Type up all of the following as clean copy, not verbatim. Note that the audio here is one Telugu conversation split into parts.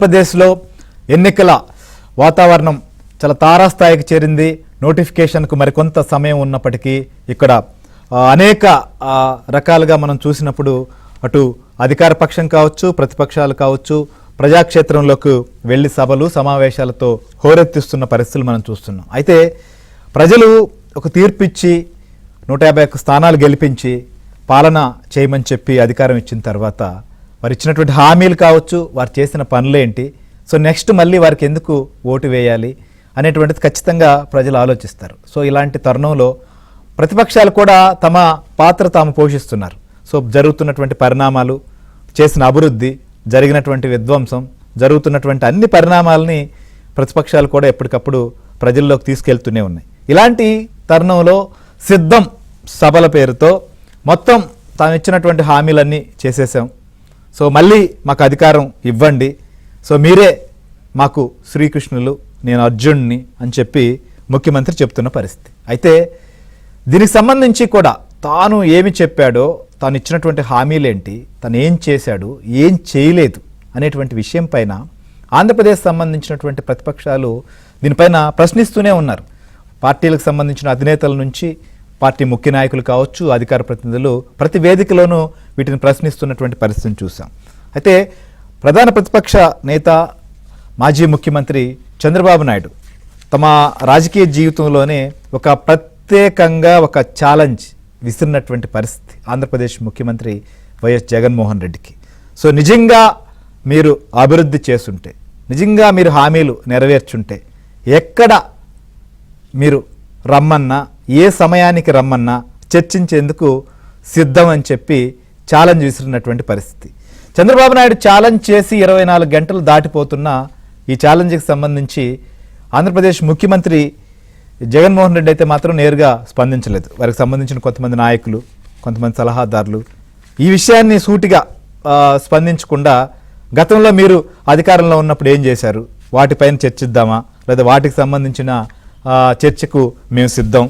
ఆంధ్రప్రదేశ్లో ఎన్నికల వాతావరణం చాలా తారాస్థాయికి చేరింది. నోటిఫికేషన్కు మరికొంత సమయం ఉన్నప్పటికీ ఇక్కడ అనేక రకాలుగా మనం చూసినప్పుడు అటు అధికార పక్షం కావచ్చు, ప్రతిపక్షాలు కావచ్చు, ప్రజాక్షేత్రంలోకి వెళ్ళి సభలు సమావేశాలతో హోరెత్తిస్తున్న పరిస్థితులు మనం చూస్తున్నాం. అయితే ప్రజలు ఒక తీర్పు ఇచ్చి 151 స్థానాలు గెలిపించి పాలన చేయమని చెప్పి అధికారం ఇచ్చిన తర్వాత వారు ఇచ్చినటువంటి హామీలు కావచ్చు, వారు చేసిన పనులేంటి, సో నెక్స్ట్ మళ్ళీ వారికి ఎందుకు ఓటు వేయాలి అనేటువంటిది ఖచ్చితంగా ప్రజలు ఆలోచిస్తారు. సో ఇలాంటి తరుణంలో ప్రతిపక్షాలు కూడా తమ పాత్ర తాము పోషిస్తున్నారు. సో జరుగుతున్నటువంటి పరిణామాలు, చేసిన అభివృద్ధి, జరిగినటువంటి విధ్వంసం, జరుగుతున్నటువంటి అన్ని పరిణామాలని ప్రతిపక్షాలు కూడా ఎప్పటికప్పుడు ప్రజల్లోకి తీసుకెళ్తూనే ఉన్నాయి. ఇలాంటి తరుణంలో సిద్ధం సభల పేరుతో మొత్తం తాము ఇచ్చినటువంటి హామీలన్నీ చేసేసాం, సో మళ్ళీ మాకు అధికారం ఇవ్వండి, సో మీరే మాకు శ్రీకృష్ణులు, నేను అర్జునుడిని అని చెప్పి ముఖ్యమంత్రి చెప్తున్న పరిస్థితి. అయితే దీనికి సంబంధించి కూడా తాను ఏమి చెప్పాడో, తాను ఇచ్చినటువంటి హామీలేంటి, తను ఏం చేశాడు, ఏం చేయలేదు అనేటువంటి విషయం పైన ఆంధ్రప్రదేశ్ సంబంధించినటువంటి ప్రతిపక్షాలు దీనిపైన ప్రశ్నిస్తూనే ఉన్నారు. పార్టీలకు సంబంధించిన అధినేతల నుంచి పార్టీ ముఖ్య నాయకులు కావచ్చు, అధికార ప్రతినిధులు ప్రతి వేదికలోనూ వీటిని ప్రశ్నిస్తున్నటువంటి పరిస్థితిని చూసాం. అయితే ప్రధాన ప్రతిపక్ష నేత మాజీ ముఖ్యమంత్రి చంద్రబాబు నాయుడు తమ రాజకీయ జీవితంలోనే ఒక ప్రత్యేకంగా ఒక ఛాలెంజ్ విసిరినటువంటి పరిస్థితి ఆంధ్రప్రదేశ్ ముఖ్యమంత్రి వైఎస్ జగన్మోహన్ రెడ్డికి. సో నిజంగా మీరు అభివృద్ధి చేస్తుంటే, నిజంగా మీరు హామీలు నెరవేర్చుంటే, ఎక్కడ మీరు రమ్మన్నా, ఏ సమయానికి రమ్మన్నా చర్చించేందుకు సిద్ధం అని చెప్పి ఛాలెంజ్ విసిరినటువంటి పరిస్థితి. చంద్రబాబు నాయుడు ఛాలెంజ్ చేసి 24 గంటలు దాటిపోతున్న ఈ ఛాలెంజ్కి సంబంధించి ఆంధ్రప్రదేశ్ ముఖ్యమంత్రి జగన్మోహన్ రెడ్డి అయితే మాత్రం నేరుగా స్పందించలేదు. వారికి సంబంధించిన కొంతమంది నాయకులు, కొంతమంది సలహాదారులు ఈ విషయాన్ని సూటిగా స్పందించకుండా గతంలో మీరు అధికారంలో ఉన్నప్పుడు ఏం చేశారు, వాటిపైన చర్చిద్దామా, లేదా వాటికి సంబంధించిన చర్చకు మేము సిద్ధం,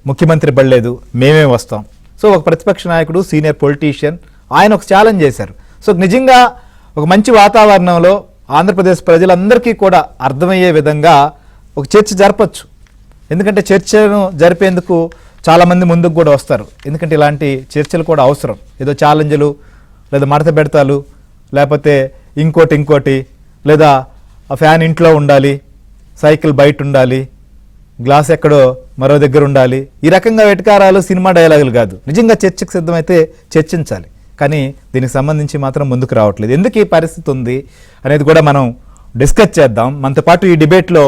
ముఖ్యమంత్రి బడలేదు మేమే వస్తాం. సో ఒక ప్రతిపక్ష నాయకుడు, సీనియర్ పొలిటీషియన్, ఆయన ఒక ఛాలెంజ్ చేశారు. సో నిజంగా ఒక మంచి వాతావరణంలో ఆంధ్రప్రదేశ్ ప్రజలందరికీ కూడా అర్థమయ్యే విధంగా ఒక చర్చ జరపచ్చు. ఎందుకంటే చర్చను జరిపేందుకు చాలామంది ముందుకు కూడా వస్తారు. ఎందుకంటే ఇలాంటి చర్చలు కూడా అవసరం. ఏదో ఛాలెంజ్లు, లేదా మడత పెడతాలు, లేకపోతే ఇంకోటి, లేదా ఫ్యాన్ ఇంట్లో ఉండాలి, సైకిల్ బయట ఉండాలి, గ్లాస్ ఎక్కడో మరో దగ్గర ఉండాలి, ఈ రకంగా వెటకారాలు, సినిమా డైలాగులు కాదు. నిజంగా చర్చకు సిద్ధమైతే చర్చించాలి. కానీ దీనికి సంబంధించి మాత్రం ముందుకు రావట్లేదు. ఎందుకు ఈ పరిస్థితి ఉంది అనేది కూడా మనం డిస్కస్ చేద్దాం. మనతో పాటు ఈ డిబేట్లో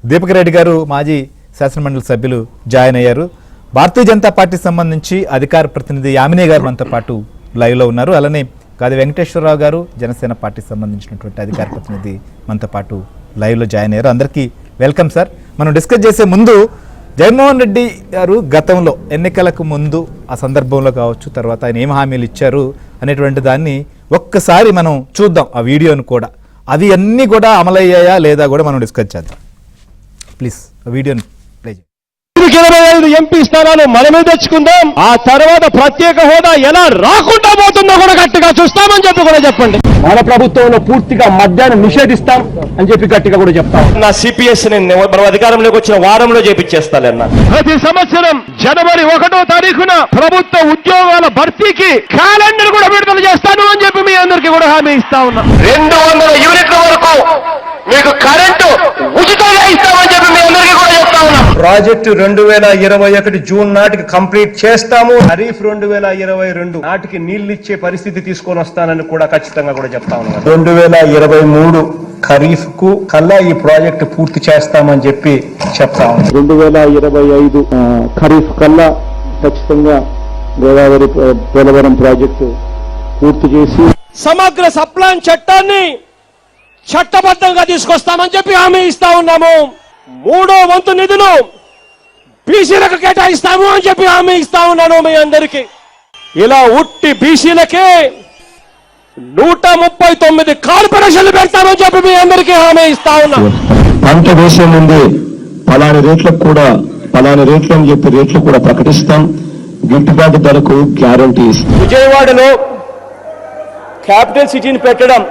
దీపక్ రెడ్డి గారు, మాజీ శాసనమండలి సభ్యులు జాయిన్ అయ్యారు. భారతీయ జనతా పార్టీకి సంబంధించి అధికార ప్రతినిధి యామిని గారు మనతో పాటు లైవ్లో ఉన్నారు. అలానే గాది వెంకటేశ్వరరావు గారు, జనసేన పార్టీకి సంబంధించినటువంటి అధికార ప్రతినిధి మనతో పాటు లైవ్లో జాయిన్ అయ్యారు. అందరికీ వెల్కమ్ సార్. మనం డిస్కస్ చేసే ముందు జగన్మోహన్ రెడ్డి గారు గతంలో ఎన్నికలకు ముందు ఆ సందర్భంలో కావచ్చు, తర్వాత ఆయన ఏం హామీలు ఇచ్చారు అనేటువంటి దాన్ని ఒక్కసారి మనం చూద్దాం, ఆ వీడియోను కూడా. అవి అన్నీ కూడా అమలయ్యాయా లేదా కూడా మనం డిస్కస్ చేద్దాం. ప్లీజ్ ఆ వీడియోని ప్లే చేయండి. 25 ఎంపీ స్థానాలు మనమే తెచ్చుకుందాం. ఆ తర్వాత ప్రత్యేక హోదా ఎలా రాకుండా పోతుందో కూడా గట్టిగా చూస్తామని చెప్పి కూడా చెప్పండి. మన ప్రభుత్వంలో పూర్తిగా మద్యాన్ని నిషేధిస్తాం అని చెప్పి గట్టిగా కూడా చెప్తాం. నా సిపిఎస్ మనం అధికారంలోకి వచ్చిన వారంలో చేపించేస్తానన్నా. ప్రతి సంవత్సరం జనవరి 1వ తారీఖున ప్రభుత్వ ఉద్యోగాల భర్తీకి క్యాలెండర్ కూడా విడుదల చేస్తాను అని చెప్పి మీ అందరికీ కూడా హామీ ఇస్తా ఉన్నా. 200 యూనిట్ల వరకు మీకు కరెంటు ఉచితంగా ఇస్తామని చెప్పి మీ అందరికీ కూడా చెప్తా ఉన్నాం. ప్రాజెక్టు 2021 జూన్ నాటికి కంప్లీట్ చేస్తాము. ఖరీఫ్ 2022 నాటికి నీళ్లు ఇచ్చే పరిస్థితి తీసుకొని వస్తానని కూడా ఖచ్చితంగా కూడా చెప్తా ఉన్నాం. 2023 ఖరీఫ్ కు కల్లా ఈ ప్రాజెక్టు పూర్తి చేస్తామని చెప్పి చెప్తా ఉన్నాం. 2025 ఖరీఫ్ కల్లా ఖచ్చితంగా గోదావరి పోలవరం ప్రాజెక్టు పూర్తి చేసి సమగ్ర సప్లాన్ చట్టాన్ని చట్టబద్ధంగా తీసుకొస్తామని చెప్పి హామీ ఇస్తా ఉన్నాము. 3వ వంతు నిధులు బీసీలకు కేటాయిస్తాము అని చెప్పి హామీ ఇస్తా ఉన్నాను మీ అందరికీ. ఇలా ఉట్టి బీసీలకే 139 కార్పొరేషన్లు పెడతామని చెప్పి మీ అందరికీ హామీ ఇస్తా ఉన్నాం. పంట వేసే ముందే పలాని రేట్లకు కూడా పలాని రేట్లు అని చెప్పి రేట్లు కూడా ప్రకటిస్తాం. గిట్టుబాటు ధరకు గ్యారంటీ ఇస్తాం. విజయవాడలో క్యాపిటల్ సిటీని పెట్టడం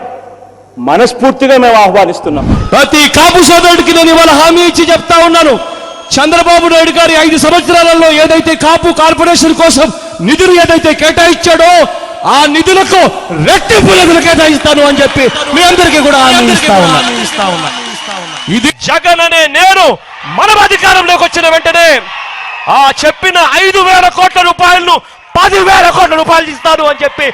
మనస్ఫూర్తిగా మేము ఆహ్వానిస్తున్నాం. ప్రతి కాపు సోదరుడికి నేను ఇవాళ హామీ ఇచ్చి చెప్తా ఉన్నాను, చంద్రబాబు నాయుడు గారి 5 సంవత్సరాలలో ఏదైతే కాపు కార్పొరేషన్ కోసం నిధులు ఏదైతే కేటాయించాడో ఆ నిధులకు రెట్టింపు నిధులు కేటాయిస్తాను అని చెప్పి మీ అందరికీ కూడా హామీ ఇస్తా ఉన్నా. ఇది జగన్ అనే నేను మనం అధికారంలోకి వచ్చిన వెంటనే ఆ చెప్పిన 5,000 కోట్ల రూపాయలను 10,000 కోట్ల రూపాయలు ఇస్తాను అని చెప్పి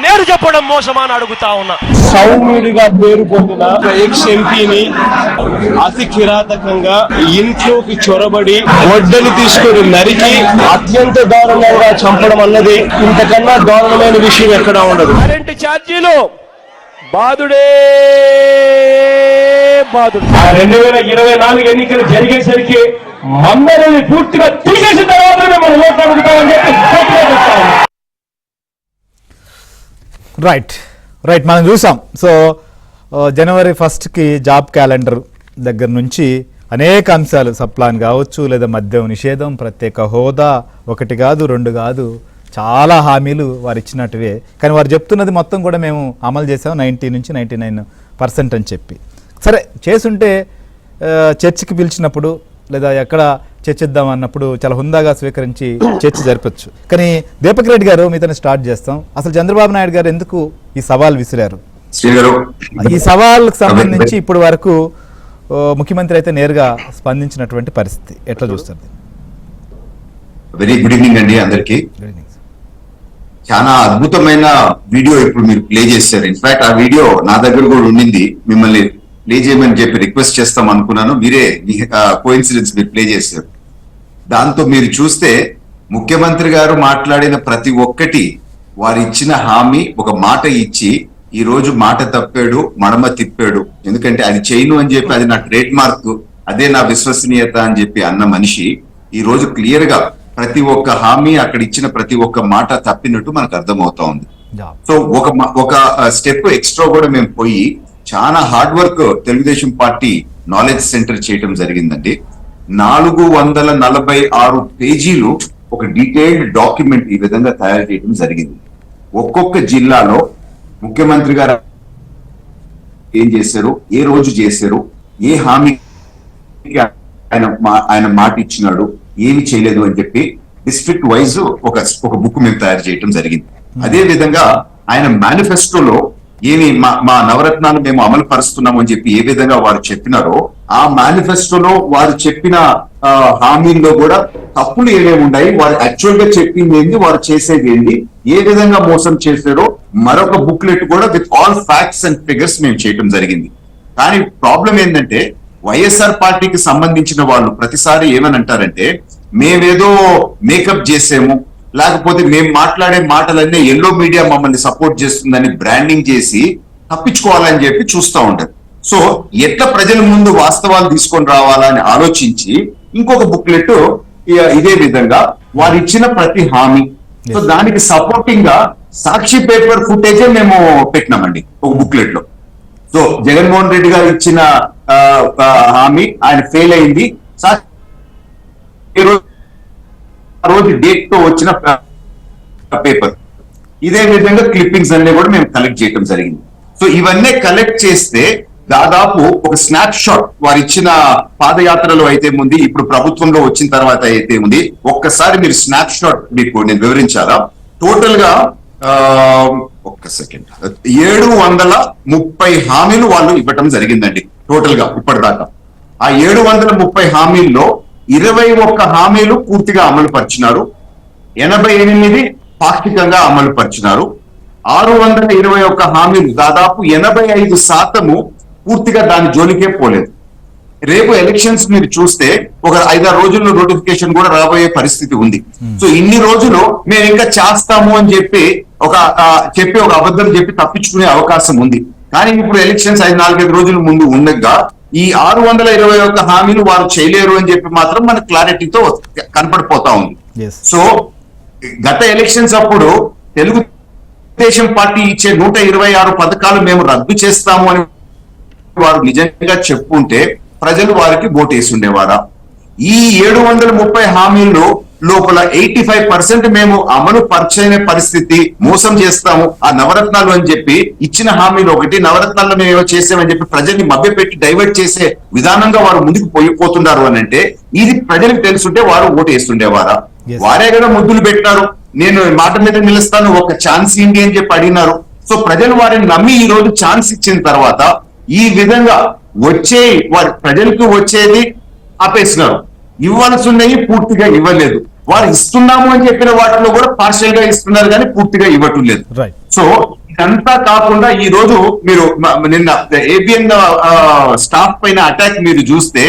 నేను చెప్పడం మోసమా అని అడుగుతా ఉన్నా. సౌమ్యుడిగా పేరు పొందిన ఎక్స్ ఎంపీని అతి కిరాతకంగా ఇంట్లోకి చొరబడి వడ్డలు తీసుకొని నరికి అత్యంత దారుణంగా చంపడం అన్నది ఇంతకన్నా దారుణమైన విషయం ఎక్కడా ఉండదు. కరెంటు ఛార్జీలు బాధుడే బాధుడు. 2024 ఎన్నికలు జరిగేసరికి మందరిని పూర్తిగా తీసేసిన తర్వాతనే మనం ఓట్లు అడుగుతామని చెప్పి రైట్ మనం చూసాం. సో జనవరి 1కి జాబ్ క్యాలెండర్ దగ్గర నుంచి అనేక అంశాలు, సప్లాన్ కావచ్చు, లేదా మద్యం నిషేధం, ప్రత్యేక హోదా, 1 కాదు 2 కాదు, చాలా హామీలు వారు ఇచ్చినట్టువే. కానీ వారు చెప్తున్నది మొత్తం కూడా మేము అమలు చేసాం 90 నుంచి 99% అని చెప్పి. సరే చేసుంటే చర్చికి పిలిచినప్పుడు లేదా ఎక్కడ చర్చిద్దాం అన్నప్పుడు చాలా హుందాగా స్వీకరించి చర్చ జరపచ్చు. కానీ దీపక్ రెడ్డి గారు మీతో స్టార్ట్ చేస్తాం. అసలు చంద్రబాబు నాయుడు గారు ఎందుకు ఈ సవాల్ విసిరారు? ఈ సవాల్కు సంబంధించి ఇప్పటి వరకు ముఖ్యమంత్రి అయితే నేరుగా స్పందించినటువంటి పరిస్థితి ఎట్లా చూస్తారు? వెరీ గుడ్ ఈవినింగ్ అండి అందరికి. చాలా అద్భుతమైన వీడియో ఇప్పుడు మీరు ప్లే చేశారు. ఇన్ఫాక్ట్ ఆ వీడియో నా దగ్గర కూడా ఉండింది, మిమ్మల్ని ప్లే చేయమని చెప్పి రిక్వెస్ట్ చేస్తాం అనుకున్నాను. మీరే కోఇన్సిడెన్స్ మీరు ప్లే చేశారు. దాంతో మీరు చూస్తే ముఖ్యమంత్రి గారు మాట్లాడిన ప్రతి ఒక్కటి వారు ఇచ్చిన హామీ, ఒక మాట ఇచ్చి ఈ రోజు మాట తప్పాడు, మడమ తిప్పాడు. ఎందుకంటే అది చేయను అని చెప్పి అది నా ట్రేడ్ మార్క్, అదే నా విశ్వసనీయత అని చెప్పి అన్న మనిషి ఈ రోజు క్లియర్ గా ప్రతి ఒక్క హామీ, అక్కడ ఇచ్చిన ప్రతి ఒక్క మాట తప్పినట్టు మనకు అర్థమవుతా ఉంది. సో ఒక స్టెప్ ఎక్స్ట్రా కూడా మేము పోయి చాలా hard work Telugu Desam party knowledge centre చేయడం జరిగిందండి. 446 పేజీలు ఒక డీటెయిల్డ్ డాక్యుమెంట్ ఈ విధంగా తయారు చేయడం జరిగింది. ఒక్కొక్క జిల్లాలో ముఖ్యమంత్రి గారు ఏం చేశారు, ఏ రోజు చేశారు, ఏ హామీ ఆయన మాట ఇచ్చినాడు, ఏమి చేయలేదు అని చెప్పి డిస్ట్రిక్ట్ వైజ్ ఒక బుక్ మేము తయారు చేయడం జరిగింది. అదే విధంగా ఆయన మేనిఫెస్టోలో ఏమి మా నవరత్నాలు మేము అమలు పరుస్తున్నాము అని చెప్పి ఏ విధంగా వారు చెప్పినారో ఆ మేనిఫెస్టోలో వారు చెప్పిన హామీల్లో కూడా తప్పులు ఏమేమి ఉన్నాయి, వారు యాక్చువల్ గా చెప్పింది ఏంటి, వారు చేసేది ఏంటి, ఏ విధంగా మోసం చేశారో మరొక బుక్లెట్ కూడా with all facts and figures మేము చేయడం జరిగింది. కానీ ప్రాబ్లం ఏంటంటే వైఎస్ఆర్ పార్టీకి సంబంధించిన వాళ్ళు ప్రతిసారి ఏమని అంటారంటే మేమేదో మేకప్ చేసాము, లేకపోతే మేము మాట్లాడే మాటలన్నీ ఎల్లో మీడియా మమ్మల్ని సపోర్ట్ చేస్తుందని బ్రాండింగ్ చేసి తప్పించుకోవాలని చెప్పి చూస్తూ ఉంటారు. సో ఎట్లా ప్రజల ముందు వాస్తవాలు తీసుకొని రావాలని ఆలోచించి ఇంకొక బుక్లెట్ ఇదే విధంగా వారు ఇచ్చిన ప్రతి హామీ, సో దానికి సపోర్టింగ్ గా సాక్షి పేపర్ ఫుటేజే మేము పెట్టినామండి ఒక బుక్లెట్ లో. సో జగన్మోహన్ రెడ్డి గారు ఇచ్చిన హామీ ఆయన ఫెయిల్ అయింది, రోజు డేట్ తో వచ్చిన పేపర్, ఇదే విధంగా క్లిప్పింగ్స్ అన్ని కూడా మేము కలెక్ట్ చేయడం జరిగింది. సో ఇవన్నీ కలెక్ట్ చేస్తే దాదాపు ఒక స్నాప్ షాట్ వారు ఇచ్చిన పాదయాత్రలో అయితే ఉంది, ఇప్పుడు ప్రభుత్వంలో వచ్చిన తర్వాత అయితే ఉంది. ఒక్కసారి మీరు స్నాప్ షాట్ మీకు నేను వివరించాలా? టోటల్ గా ఒక్క సెకండ్ 730 హామీలు వాళ్ళు ఇవ్వటం జరిగిందండి టోటల్ గా ఇప్పటిదాకా. ఆ 730 హామీల్లో 21 హామీలు పూర్తిగా అమలు పరిచినారు, 88 పాక్షికంగా అమలు పరిచినారు. 621 హామీలు దాదాపు 85% పూర్తిగా దాని జోలికే పోలేదు. రేపు ఎలక్షన్స్ మీరు చూస్తే ఒక 5-6 రోజుల్లో నోటిఫికేషన్ కూడా రాబోయే పరిస్థితి ఉంది. సో ఇన్ని రోజులు మేము ఇంకా చేస్తాము అని చెప్పి ఒక అబద్ధం చెప్పి తప్పించుకునే అవకాశం ఉంది. కానీ ఇప్పుడు ఎలక్షన్స్ 4-5 రోజుల ముందు ఉండగా ఈ 621 హామీలు వారు చేయలేరు అని చెప్పి మాత్రం మన క్లారిటీతో కనపడిపోతా ఉంది. సో గత ఎలక్షన్స్ అప్పుడు తెలుగుదేశం పార్టీ ఇచ్చే 126 పథకాలు మేము రద్దు చేస్తాము అని వారు నిజంగా చెప్పుంటే ప్రజలు వారికి ఓటేసి ఉండేవారా? ఈ 730 హామీల్లో లోపల 85% మేము అమలు పరచని పరిస్థితి, మోసం చేస్తాము ఆ నవరత్నాలు అని చెప్పి ఇచ్చిన హామీలు ఒకటి, నవరత్నాల్లో మేము ఏమో చేసామని చెప్పి ప్రజల్ని మభ్యపెట్టి డైవర్ట్ చేసే విధానంగా వారు ముందుకు పోతున్నారు అని అంటే ఇది ప్రజలకు తెలుసుంటే వారు ఓటు వేస్తుండేవారా? వారే కదా ముద్దులు పెట్టినారు, నేను మాట మీద నిలుస్తాను, ఒక ఛాన్స్ ఏంటి అని చెప్పి అడిగినారు. సో ప్రజలు వారిని నమ్మి ఈ రోజు ఛాన్స్ ఇచ్చిన తర్వాత ఈ విధంగా వారి ప్రజలకు వచ్చేది ఆపేసినారు, ఇవ్వాల్సి ఉన్నాయి పూర్తిగా ఇవ్వలేదు. వారు ఇస్తున్నాము అని చెప్పిన వాటిలో కూడా పార్షియల్ గా ఇస్తున్నారు కానీ పూర్తిగా ఇవ్వటం లేదు. సో ఇదంతా కాకుండా ఈ రోజు మీరు నిన్న ఏబిఎన్ స్టాఫ్ పైన అటాక్ మీరు చూస్తే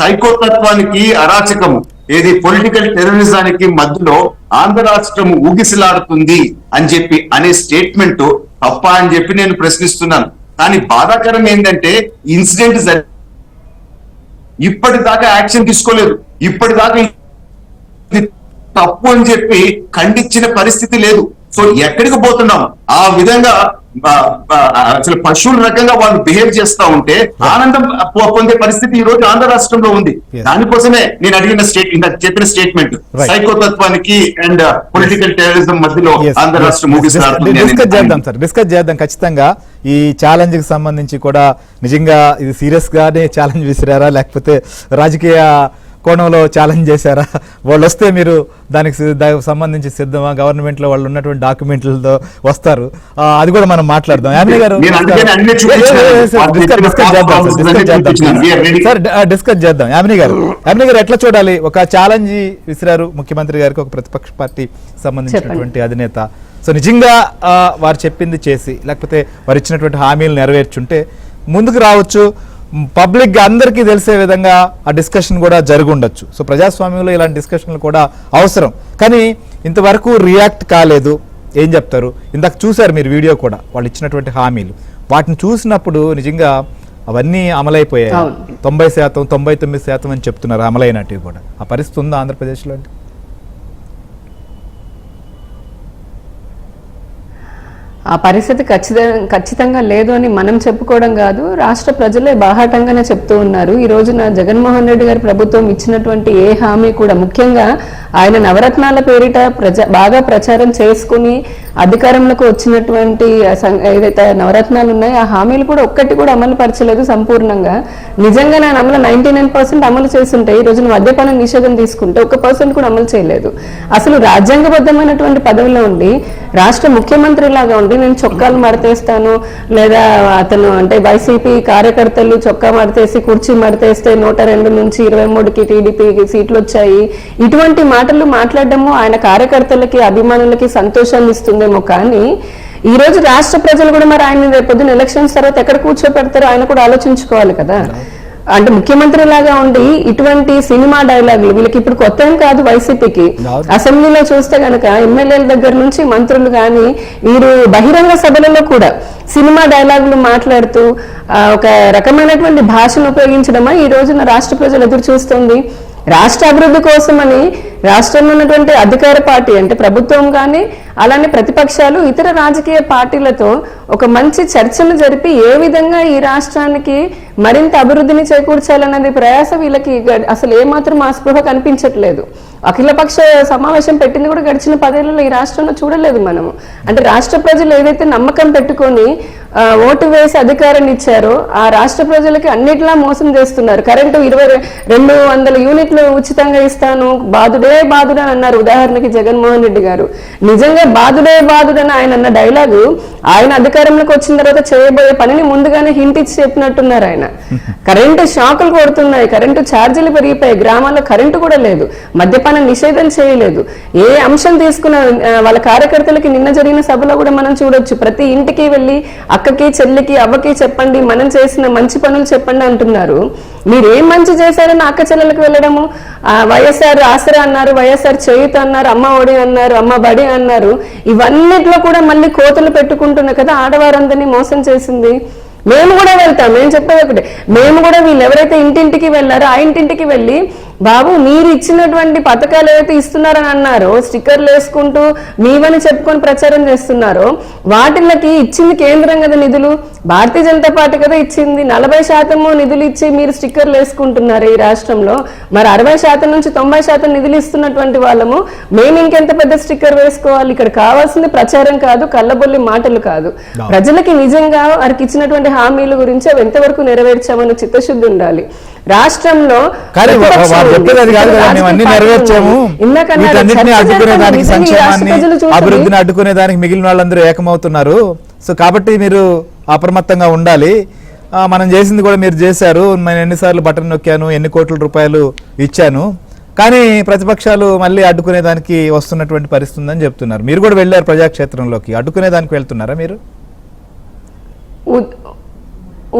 సైకోతత్వానికి అరాచకము ఏది పొలిటికల్ టెర్రరిజానికి మధ్యలో ఆంధ్ర రాష్ట్రం ఊగిసలాడుతుంది అని చెప్పి అనే స్టేట్మెంట్ తప్ప అని చెప్పి నేను ప్రశ్నిస్తున్నాను. కానీ బాధాకరం ఏంటంటే ఇన్సిడెంట్ ఇప్పటిదాకా యాక్షన్ తీసుకోలేదు, ఇప్పటిదాకా తప్పు అని చెప్పి ఖండించిన పరిస్థితి లేదు. సో ఎక్కడికి పోతున్నాం? ఆ విధంగా అసలు పశువుల రకంగా వాళ్ళు బిహేవ్ చేస్తా ఉంటే ఆనందం పొందే పరిస్థితి ఈ రోజు ఆంధ్ర రాష్ట్రంలో ఉంది. దానికోసమే నేను అడిగిన చెప్పిన స్టేట్మెంట్ సైకోతత్వానికి అండ్ పొలిటికల్ టెర్రరిజం మధ్యలో ఆంధ్ర రాష్ట్రం డిస్కస్ చేద్దాం ఖచ్చితంగా. ఈ ఛాలెంజ్ కి సంబంధించి కూడా నిజంగా ఇది సీరియస్ గానే ఛాలెంజ్ విసిరారా లేకపోతే రాజకీయ కోణంలో ఛాలెంజ్ చేశారా? వాళ్ళు వస్తే మీరు దానికి సంబంధించి సిద్ధమా? గవర్నమెంట్ లో వాళ్ళు ఉన్నటువంటి డాక్యుమెంట్లతో వస్తారు, అది కూడా మనం మాట్లాడదాం. యామిని గారు డిస్కస్ చేద్దాం. యామిని గారు ఎట్లా చూడాలి? ఒక ఛాలెంజ్ విసిరారు ముఖ్యమంత్రి గారికి, ఒక ప్రతిపక్ష పార్టీ సంబంధించినటువంటి అధినేత. సో నిజంగా వారు చెప్పింది చేసి లేకపోతే వారు ఇచ్చినటువంటి హామీలు నెరవేర్చుంటే ముందుకు రావచ్చు, పబ్లిక్ గా అందరికీ తెలిసే విధంగా ఆ డిస్కషన్ కూడా జరిగి ఉండొచ్చు. సో ప్రజాస్వామ్యంలో ఇలాంటి డిస్కషన్లు కూడా అవసరం. కానీ ఇంతవరకు రియాక్ట్ కాలేదు. ఏం చెప్తారు? ఇందాక చూశారు మీరు వీడియో కూడా, వాళ్ళు ఇచ్చినటువంటి హామీలు, వాటిని చూసినప్పుడు నిజంగా అవన్నీ అమలైపోయాయి. 90%, 99% అని చెప్తున్నారు అమలైనట్టు కూడా. ఆ పరిస్థితి ఉందా ఆంధ్రప్రదేశ్లో? అంటే ఆ పరిస్థితి ఖచ్చితంగా లేదు అని మనం చెప్పుకోవడం కాదు, రాష్ట్ర ప్రజలే బాహాటంగానే చెప్తూ ఉన్నారు. ఈ రోజున జగన్మోహన్ రెడ్డి గారి ప్రభుత్వం ఇచ్చినటువంటి ఏ హామీ కూడా, ముఖ్యంగా ఆయన నవరత్నాల పేరిట బాగా ప్రచారం చేసుకుని అధికారంలోకి వచ్చినటువంటి ఏదైతే నవరత్నాలు ఉన్నాయో ఆ హామీలు కూడా ఒక్కటి కూడా అమలు పరచలేదు సంపూర్ణంగా. నిజంగా నేను అమలు 99% అమలు చేస్తుంటే ఈ రోజున మద్యపాన నిషేధం తీసుకుంటే 1% కూడా అమలు చేయలేదు. అసలు రాజ్యాంగబద్ధమైనటువంటి పదవిలో ఉండి రాష్ట్ర ముఖ్యమంత్రి లాగా ఉండి నేను చొక్కాలు మడతేస్తాను, లేదా అతను అంటే వైసీపీ కార్యకర్తలు చొక్కా మడతేసి కుర్చీ మడతేస్తే 102 నుంచి 23కి టీడీపీకి సీట్లు వచ్చాయి, ఇటువంటి మాటలు మాట్లాడడము ఆయన కార్యకర్తలకి అభిమానులకి సంతోషాన్ని ఇస్తుందేమో. కానీ ఈ రోజు రాష్ట్ర ప్రజలు కూడా మరి ఆయన రేపొద్దున ఎలక్షన్స్ తర్వాత ఎక్కడ కూర్చోపెడతారో ఆయన కూడా ఆలోచించుకోవాలి కదా. అంటే ముఖ్యమంత్రి లాగా ఉండి ఇటువంటి సినిమా డైలాగులు వీళ్ళకి ఇప్పుడు కొత్త ఏం కాదు. వైసీపీకి అసెంబ్లీలో చూస్తే గనక ఎమ్మెల్యేల దగ్గర నుంచి మంత్రులు కానీ వీరు బహిరంగ సభలలో కూడా సినిమా డైలాగులు మాట్లాడుతూ ఒక రకమైనటువంటి భాషను ఉపయోగించడమా ఈ రోజున రాష్ట్ర ప్రజలు ఎదురు చూస్తుంది. రాష్ట్ర అభివృద్ధి కోసమని రాష్ట్రంలో ఉన్నటువంటి అధికార పార్టీ అంటే ప్రభుత్వం కానీ అలానే ప్రతిపక్షాలు ఇతర రాజకీయ పార్టీలతో ఒక మంచి చర్చలు జరిపి ఏ విధంగా ఈ రాష్ట్రానికి మరింత అభివృద్ధిని చేకూర్చాలన్నది ప్రయాస వీళ్ళకి అసలు ఏమాత్రం ఆ స్పృహ కనిపించట్లేదు. అఖిలపక్ష సమావేశం పెట్టింది కూడా గడిచిన 10 ఏళ్లలో ఈ రాష్ట్రంలో చూడలేదు మనము. అంటే రాష్ట్ర ప్రజలు ఏదైతే నమ్మకం పెట్టుకొని ఓటు వేసి అధికారాన్ని ఇచ్చారో ఆ రాష్ట్ర ప్రజలకి అన్నిట్లా మోసం చేస్తున్నారు. కరెంటు 200 యూనిట్లు ఉచితంగా ఇస్తాను, బాధుడే బాధుడు అని అన్నారు ఉదాహరణకి జగన్మోహన్ రెడ్డి గారు. నిజంగా బాధుడే బాధుడని ఆయన అన్న డైలాగు ఆయన అధికారంలోకి వచ్చిన తర్వాత చేయబోయే పనిని ముందుగానే హింట్ ఇచ్చి చెప్పినట్టున్నారు ఆయన. కరెంటు షాకులు కొడుతున్నాయి, కరెంటు ఛార్జీలు పెరిగిపోయాయి, గ్రామాల్లో కరెంటు కూడా లేదు, మద్యపాన నిషేధం చేయలేదు. ఏ అంశం తీసుకున్న వాళ్ళ కార్యకర్తలకి నిన్న జరిగిన సభలో కూడా మనం చూడొచ్చు. ప్రతి ఇంటికి వెళ్ళి అక్కకి చెల్లికి అవ్వకి చెప్పండి, మనం చేసిన మంచి పనులు చెప్పండి అంటున్నారు. మీరు ఏం మంచి చేశారని అక్క చెల్లెలకు వెళ్ళడము, వైఎస్ఆర్ ఆసరా అన్నారు, వైఎస్ఆర్ చేయూత అన్నారు, అమ్మ ఒడి అన్నారు, అమ్మ బడి అన్నారు. ఇవన్నిట్లో కూడా మళ్ళీ కోతలు పెట్టుకుంటున్నా కదా ఆడవారందరినీ మోసం చేసింది. మేము కూడా వెళ్తాం, మేము చెప్పేది ఒకటి, మేము కూడా వీళ్ళు ఎవరైతే ఇంటింటికి వెళ్ళారో ఆ ఇంటింటికి వెళ్ళి బాబు మీరు ఇచ్చినటువంటి పథకాలు ఏవైతే ఇస్తున్నారని అన్నారో, స్టిక్కర్లు వేసుకుంటూ మీవని చెప్పుకొని ప్రచారం చేస్తున్నారో, వాటికి ఇచ్చింది కేంద్రం కదా నిధులు, భారతీయ జనతా పార్టీ కదా ఇచ్చింది. 40% నిధులు ఇచ్చి మీరు స్టిక్కర్లు వేసుకుంటున్నారు ఈ రాష్ట్రంలో. మరి 60% నుంచి 90% నిధులు ఇస్తున్నటువంటి వాళ్ళము మేము ఇంకెంత పెద్ద స్టిక్కర్ వేసుకోవాలి? ఇక్కడ కావాల్సింది ప్రచారం కాదు, కళ్ళబొల్లి మాటలు కాదు. ప్రజలకి నిజంగా వారికి ఇచ్చినటువంటి హామీల గురించి అవి ఎంతవరకు నెరవేర్చామని చిత్తశుద్ధి ఉండాలి. రాష్ట్రంలో అభివృద్ధిని అడ్డుకునే దానికి మిగిలిన వాళ్ళందరూ ఏకమవుతున్నారు. సో కాబట్టి మీరు అప్రమత్తంగా ఉండాలి. మనం చేసింది కూడా మీరు చేశారు. నేను ఎన్నిసార్లు బటన్ నొక్కాను, ఎన్ని కోట్ల రూపాయలు ఇచ్చాను, కానీ ప్రతిపక్షాలు మళ్ళీ అడ్డుకునే దానికి వస్తున్నటువంటి పరిస్థితి ఉందని చెప్తున్నారు. మీరు కూడా వెళ్ళారు ప్రజాక్షేత్రంలోకి, అడ్డుకునే దానికి వెళ్తున్నారా మీరు?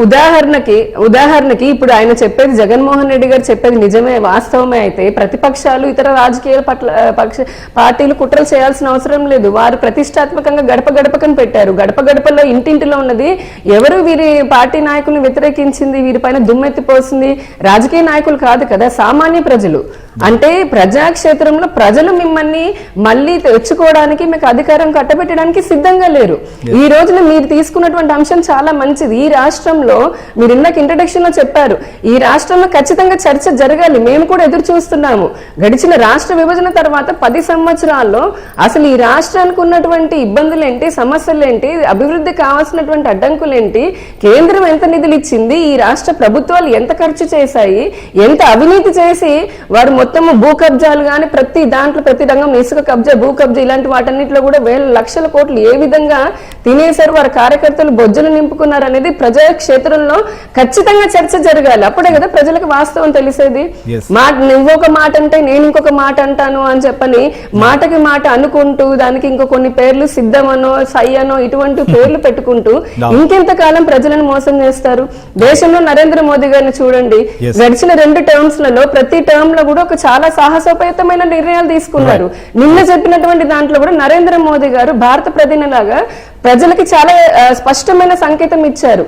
ఉదాహరణకి ఇప్పుడు ఆయన చెప్పేది, జగన్మోహన్ రెడ్డి గారు చెప్పేది నిజమే, వాస్తవమే అయితే ప్రతిపక్షాలు ఇతర రాజకీయ పార్టీలు కుట్రలు చేయాల్సిన అవసరం లేదు. వారు ప్రతిష్టాత్మకంగా గడప గడపకని పెట్టారు. గడప గడపలో ఇంటింటిలో ఉన్నది ఎవరు వీరి పార్టీ నాయకులను వ్యతిరేకించింది, వీరిపైన దుమ్మెత్తిపోసింది రాజకీయ నాయకులు కాదు కదా, సామాన్య ప్రజలు. అంటే ప్రజాక్షేత్రంలో ప్రజలు మిమ్మల్ని మళ్ళీ తెచ్చుకోవడానికి, మీకు అధికారం కట్టబెట్టడానికి సిద్ధంగా లేరు. ఈ రోజున మీరు తీసుకున్నటువంటి అంశం చాలా మంచిది. ఈ రాష్ట్రంలో మీరు ఇందాక ఇంట్రడక్షన్ లో చెప్పారు, ఈ రాష్ట్రంలో ఖచ్చితంగా చర్చ జరగాలి. మేము కూడా ఎదురు చూస్తున్నాము. గడిచిన రాష్ట్ర విభజన తర్వాత 10 సంవత్సరాల్లో అసలు ఈ రాష్ట్రానికి ఉన్నటువంటి ఇబ్బందులు ఏంటి, సమస్యలు ఏంటి, అభివృద్ధి కావాల్సినటువంటి అడ్డంకులు ఏంటి, కేంద్రం ఎంత నిధులు ఇచ్చింది, ఈ రాష్ట్ర ప్రభుత్వాలు ఎంత ఖర్చు చేశాయి, ఎంత అవినీతి చేసి వారు మొత్తము భూ కబ్జాలు కానీ ప్రతి దాంట్లో, ప్రతి రంగం ఇసుక కబ్జా, భూ కబ్జా ఇలాంటి వాటన్నిటిలో కూడా వేల లక్షల కోట్లు ఏ విధంగా తినేశారు, వారి కార్యకర్తలు బొజ్జలు నింపుకున్నారు అనేది ప్రజాక్షేత్రంలో ఖచ్చితంగా చర్చ జరగాలి. అప్పుడే కదా ప్రజలకు వాస్తవం తెలిసేది. నువ్వు ఒక మాట అంటే నేను ఇంకొక మాట అంటాను అని చెప్పని మాటకి మాట అనుకుంటూ దానికి ఇంకో కొన్ని పేర్లు సిద్ధమనో సయ్యనో ఇటువంటి పేర్లు పెట్టుకుంటూ ఇంకెంత కాలం ప్రజలను మోసం చేస్తారు? దేశంలో నరేంద్ర మోదీ గారిని చూడండి, గడిచిన 2 టర్మ్స్ లలో ప్రతి టర్మ్ లో కూడా ఒక చాలా సాహసోపేతమైన నిర్ణయాలు తీసుకున్నారు. నిన్న చెప్పినటువంటి దాంట్లో కూడా నరేంద్ర మోదీ గారు భారత ప్రతినిధిలాగా ప్రజలకి చాలా స్పష్టమైన సంకేతం ఇచ్చారు.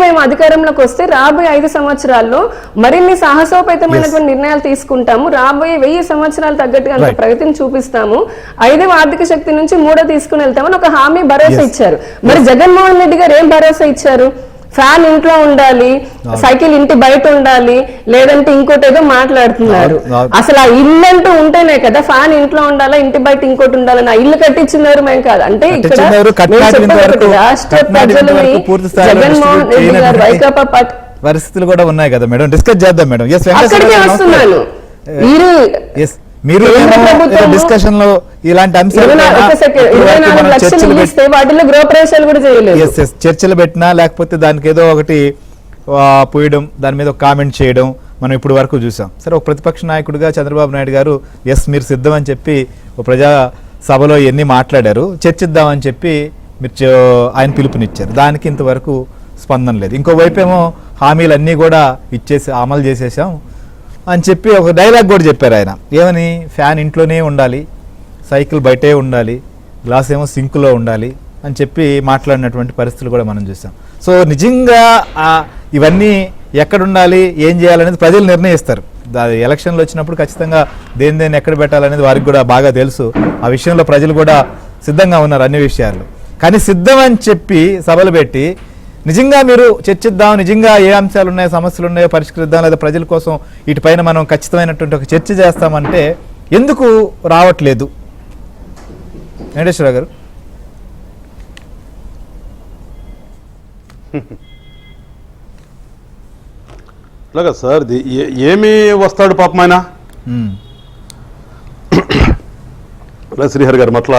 మేము అధికారంలోకి వస్తే రాబోయే 5 సంవత్సరాల్లో మరిన్ని సాహసోపేతమైనటువంటి నిర్ణయాలు తీసుకుంటాము, రాబోయే 1000 సంవత్సరాలు తగ్గట్టుగా అంత ప్రగతిని చూపిస్తాము, 5వ ఆర్థిక శక్తి నుంచి 3వ తీసుకుని వెళ్తామని ఒక హామీ భరోసా ఇచ్చారు. మరి జగన్మోహన్ రెడ్డి గారు ఏం భరోసా ఇచ్చారు? ఫ్యాన్ ఇంట్లో ఉండాలి, సైకిల్ ఇంటి బయట ఉండాలి, లేదంటే ఇంకోటి ఏదో మాట్లాడుతున్నారు. అసలు ఆ ఇల్లు అంటూ ఉంటేనే కదా ఫ్యాన్ ఇంట్లో ఉండాలా, ఇంటి బయట ఇంకోటి ఉండాలని. ఆ ఇల్లు కట్టించినారు మేము కాదు. అంటే ఇక్కడ రాష్ట్ర ప్రజలని జగన్మోహన్ రెడ్డి గారు వైకాపా పార్టీ పరిస్థితులు కూడా ఉన్నాయి కదా మేడం, డిస్కస్ చేద్దాం మేడం. అక్కడికే వస్తున్నాను. మీరు డిస్కషన్ లో ఇలాంటి అంశాలు చర్చలు పెట్టినా లేకపోతే దానికి ఏదో ఒకటి పోయడం, దాని మీద ఒక కామెంట్ చేయడం మనం ఇప్పుడు వరకు చూసాం. సరే, ఒక ప్రతిపక్ష నాయకుడిగా చంద్రబాబు నాయుడు గారు మీరు సిద్ధం అని చెప్పి ఒక ప్రజా సభలో ఇవన్నీ మాట్లాడారు, చర్చిద్దామని చెప్పి మీరు ఆయన పిలుపునిచ్చారు. దానికి ఇంతవరకు స్పందన లేదు. ఇంకోవైపు ఏమో హామీలన్నీ కూడా ఇచ్చేసి అమలు చేసేసాం అని చెప్పి ఒక డైలాగ్ కూడా చెప్పారు ఆయన. ఏమని? ఫ్యాన్ ఇంట్లోనే ఉండాలి, సైకిల్ బయటే ఉండాలి, గ్లాస్ ఏమో సింకులో ఉండాలి అని చెప్పి మాట్లాడినటువంటి పరిస్థితులు కూడా మనం చూసాం. సో నిజంగా ఇవన్నీ ఎక్కడ ఉండాలి, ఏం చేయాలనేది ప్రజలు నిర్ణయిస్తారు. ఎలక్షన్లు వచ్చినప్పుడు ఖచ్చితంగా దేని ఎక్కడ పెట్టాలనేది వారికి కూడా బాగా తెలుసు. ఆ విషయంలో ప్రజలు కూడా సిద్ధంగా ఉన్నారు అన్ని విషయాలు. కానీ సిద్ధం అని చెప్పి సభలు పెట్టి నిజంగా మీరు చర్చిద్దాం, నిజంగా ఏ అంశాలు ఉన్నాయో, సమస్యలు ఉన్నాయో పరిష్కరిద్దాం, లేదా ప్రజల కోసం వీటిపైన మనం ఖచ్చితమైనటువంటి ఒక చర్చ చేస్తామంటే ఎందుకు రావట్లేదు? వెంకటేశ్వర గారు. అలాగా సార్, ఏమి వస్తాడు పాపం ఆయన శ్రీహరి గారు మట్ల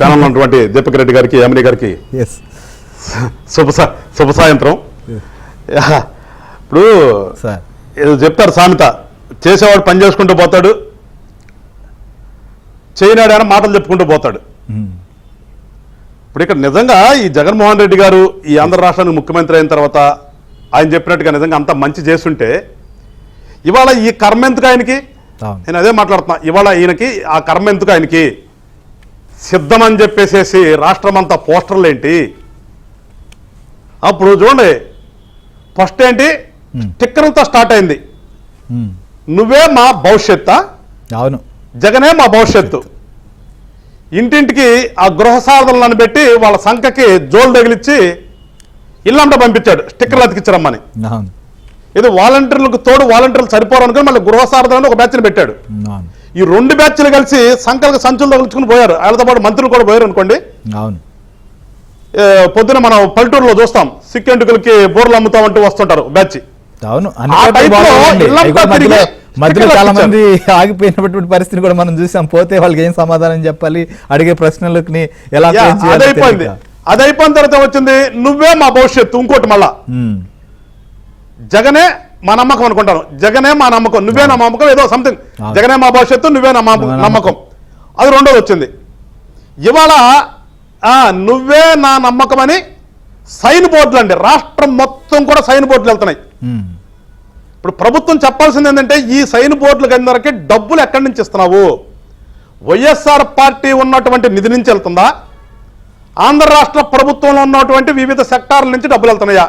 ప్యానల్ ఉన్నటువంటి దీపక్ రెడ్డి గారికి, యామిని గారికి శుభ సాయంత్రం. ఇప్పుడు ఏదో చెప్తారు సామెత, చేసేవాడు పని చేసుకుంటూ పోతాడు, చేయనాడు అని మాటలు చెప్పుకుంటూ పోతాడు. ఇప్పుడు ఇక్కడ నిజంగా ఈ జగన్మోహన్ రెడ్డి గారు ఈ ఆంధ్ర రాష్ట్రానికి ముఖ్యమంత్రి అయిన తర్వాత ఆయన చెప్పినట్టుగా నిజంగా అంత మంచి చేస్తుంటే ఇవాళ ఈ కర్మ ఎందుకు ఆయనకి? నేను అదే మాట్లాడుతున్నా. ఇవాళ ఈయనకి ఆ కర్మ ఎందుకు ఆయనకి? సిద్ధమని చెప్పేసేసి రాష్ట్రం అంతా పోస్టర్లు ఏంటి? అప్పుడు చూడండి, ఫస్ట్ ఏంటి, స్టిక్కర్లతో స్టార్ట్ అయింది. నువ్వే మా భవిష్యత్తు, అవును, జగనే మా భవిష్యత్తు. ఇంటింటికి ఆ గృహ సాధనలను పెట్టి వాళ్ళ సంఖ్యకి జోలు తగిలిచ్చి ఇల్లంట పంపించాడు, స్టిక్కర్లు అతికించరమ్మని. అవును, ఇది వాలంటీర్లకు తోడు వాలంటీర్లు సరిపోరు అనుకుని మళ్ళీ గృహ సాధనలో ఒక బ్యాచ్ని పెట్టాడు. అవును, ఈ 2 బ్యాచ్లు కలిసి సంఖ్యలకు సంచులు తగిలించుకుని పోయారు. వాళ్ళతో పాటు మంత్రులు కూడా పోయారు అనుకోండి. అవును, పొద్దున మనం పల్లెటూరులో చూస్తాం, సిక్కెంటుకలకి బోర్లు అమ్ముతామంటూ వస్తుంటారు బ్యాచ్. అవును. ఆ టైప్ లో ఇల్లంతా తిరిగి మధ్యలో స్టిక్కర్లు చాలా మంది అతికించారు. ఆగిపోయినటువంటి పరిస్థితి కూడా మనం చూసాం. పోతే వాళ్ళకి ఏం సమాధానం చెప్పాలి, అడిగే ప్రశ్నలకి ఎలా యా, face చేయాలో అదైపోయింది. తెలియక. అదైపోయిన తర్వాత వచ్చింది నువ్వే మా భవిష్యత్తు. ఇంకోటి మళ్ళా ఉమ్, జగనే మా నమ్మకం అనుకుంటాను. జగనే మా నమ్మకం, నువ్వే నా నమ్మకం, ఏదో సంథింగ్. అవును. జగనే మా భవిష్యత్తు, నువ్వే నా నమ్మకం. అది రెండోది వచ్చింది. ఇవాళ నువ్వే నా నమ్మకం అని సైన్ బోర్డులు అండి, రాష్ట్రం మొత్తం కూడా సైన్ బోర్డులు వెళ్తున్నాయి. ఉమ్, ఇప్పుడు ప్రభుత్వం చెప్పాల్సింది ఏంటంటే ఈ సైన్ బోర్డులకు అందరికీ డబ్బులు ఎక్కడి నుంచి ఇస్తున్నావు? వైఎస్ఆర్ పార్టీ ఉన్నటువంటి నిధి నుంచి వెళ్తుందా? ఆంధ్ర రాష్ట్ర ప్రభుత్వంలో ఉన్నటువంటి వివిధ సెక్టార్ల నుంచి డబ్బులు వెళ్తున్నాయా?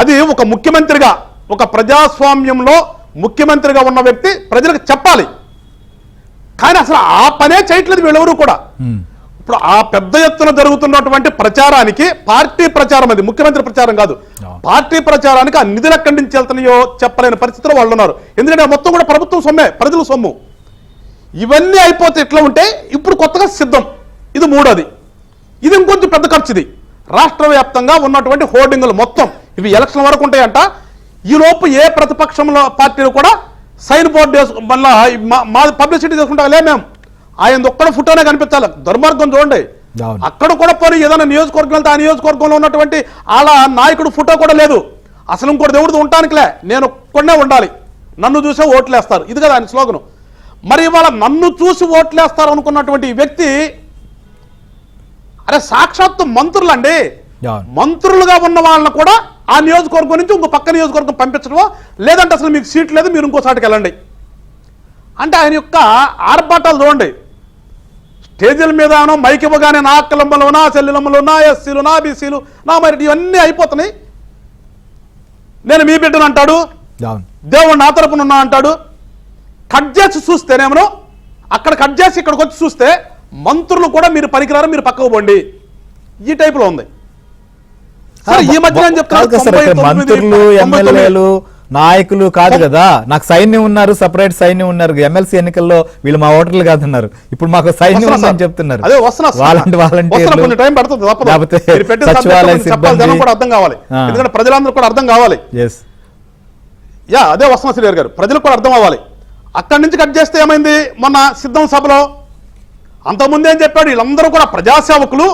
అది ఒక ముఖ్యమంత్రిగా, ఒక ప్రజాస్వామ్యంలో ముఖ్యమంత్రిగా ఉన్న వ్యక్తి ప్రజలకు చెప్పాలి. కానీ అసలు ఆ పనే చేయట్లేదు వీళ్ళెవరూ కూడా. ఉమ్, ఇప్పుడు ఆ పెద్ద ఎత్తున జరుగుతున్నటువంటి ప్రచారానికి, పార్టీ ప్రచారం, అది ముఖ్యమంత్రి ప్రచారం కాదు, పార్టీ ప్రచారానికి ఆ నిధులు ఎక్కడి నుంచి వెళ్తున్నాయో చెప్పలేని పరిస్థితిలో వాళ్ళు ఉన్నారు. ఎందుకంటే మొత్తం కూడా ప్రభుత్వం సొమ్మే, ప్రజల సొమ్ము. ఇవన్నీ అయిపోతే ఎట్లా ఉంటే ఇప్పుడు కొత్తగా సిద్ధం, ఇది మూడోది. ఇది ఇంకొంచెం పెద్ద ఖర్చు. ఇది రాష్ట్ర వ్యాప్తంగా ఉన్నటువంటి హోర్డింగులు మొత్తం ఇవి ఎలక్షన్ వరకు ఉంటాయంట. ఈ లోపు ఏ ప్రతిపక్షంలో పార్టీలు కూడా సైన్ బోర్డు మళ్ళా మా పబ్లిసిటీ చేసుకుంటా లే, మేము ఆయన ఒక్కడ ఫోటోనే కనిపించాలి. దుర్మార్గం చూడండి. అక్కడ కూడా పోనీ ఏదైనా నియోజకవర్గం వెళ్తే ఆ నియోజకవర్గంలో ఉన్నటువంటి అలా నాయకుడు ఫోటో కూడా లేదు. అసలు ఇంకోటి దేవుడిది ఉండటానికిలే, నేను ఒక్కడనే ఉండాలి, నన్ను చూసే ఓట్లేస్తారు, ఇది కదా ఆయన స్లోగను. మరి ఇవాళ నన్ను చూసి ఓట్లేస్తారు అనుకున్నటువంటి ఈ వ్యక్తి, అరే సాక్షాత్తు మంత్రులండి, మంత్రులుగా ఉన్న వాళ్ళని కూడా ఆ నియోజకవర్గం నుంచి ఇంకో పక్క నియోజకవర్గం పంపించడమో, లేదంటే అసలు మీకు సీట్ లేదు మీరు ఇంకోసాటికి వెళ్ళండి అంటే ఆయన యొక్క ఆర్భాటాలు చూడండి. స్టేజీల మీదనో మైక్ ఇవ్వగానే నా అక్కలమ్మలు, నా చెల్లెలమ్మలు, నా ఎస్సీలు, నా బీసీలు, నా మరి ఇవన్నీ అయిపోతున్నాయి. నేను మీ బిడ్డను అంటాడు, దేవుడు నా తరపున ఉన్నా అంటాడు. కట్ చేసి చూస్తేనేమో అక్కడ కట్ చేసి ఇక్కడికి వచ్చి చూస్తే మంత్రులు కూడా మీరు పనికిరారు, మీరు పక్కకు పోండి, ఈ టైపులో ఉంది. ఈ మధ్య మంత్రులు, ఎమ్మెల్యేలు, నాయకులు కాదు కదా, నాకు సైన్యం ఉన్నారు, సపరేట్ సైన్యం ఉన్నారు. ఎమ్మెల్సీ ఎన్నికల్లో వీళ్ళు మా ఓటర్లు కాదన్నారు, ఇప్పుడు మాకు సైన్యం ఉందని చెప్తున్నారు. సచివాలయ సిబ్బంది కూడా అర్థం కావాలి, ఎందుకంటే ప్రజలందరూ కూడా అర్థం కావాలి. అదే వస్తున్నా శ్రీగారు గారు, ప్రజలకు కూడా అర్థం అవ్వాలి. అక్కడి నుంచి కట్ చేస్తే ఏమైంది? మొన్న సిద్ధం సభలో అంతకుముందు ఏం చెప్పాడు, వీళ్ళందరూ కూడా ప్రజాసేవకులు,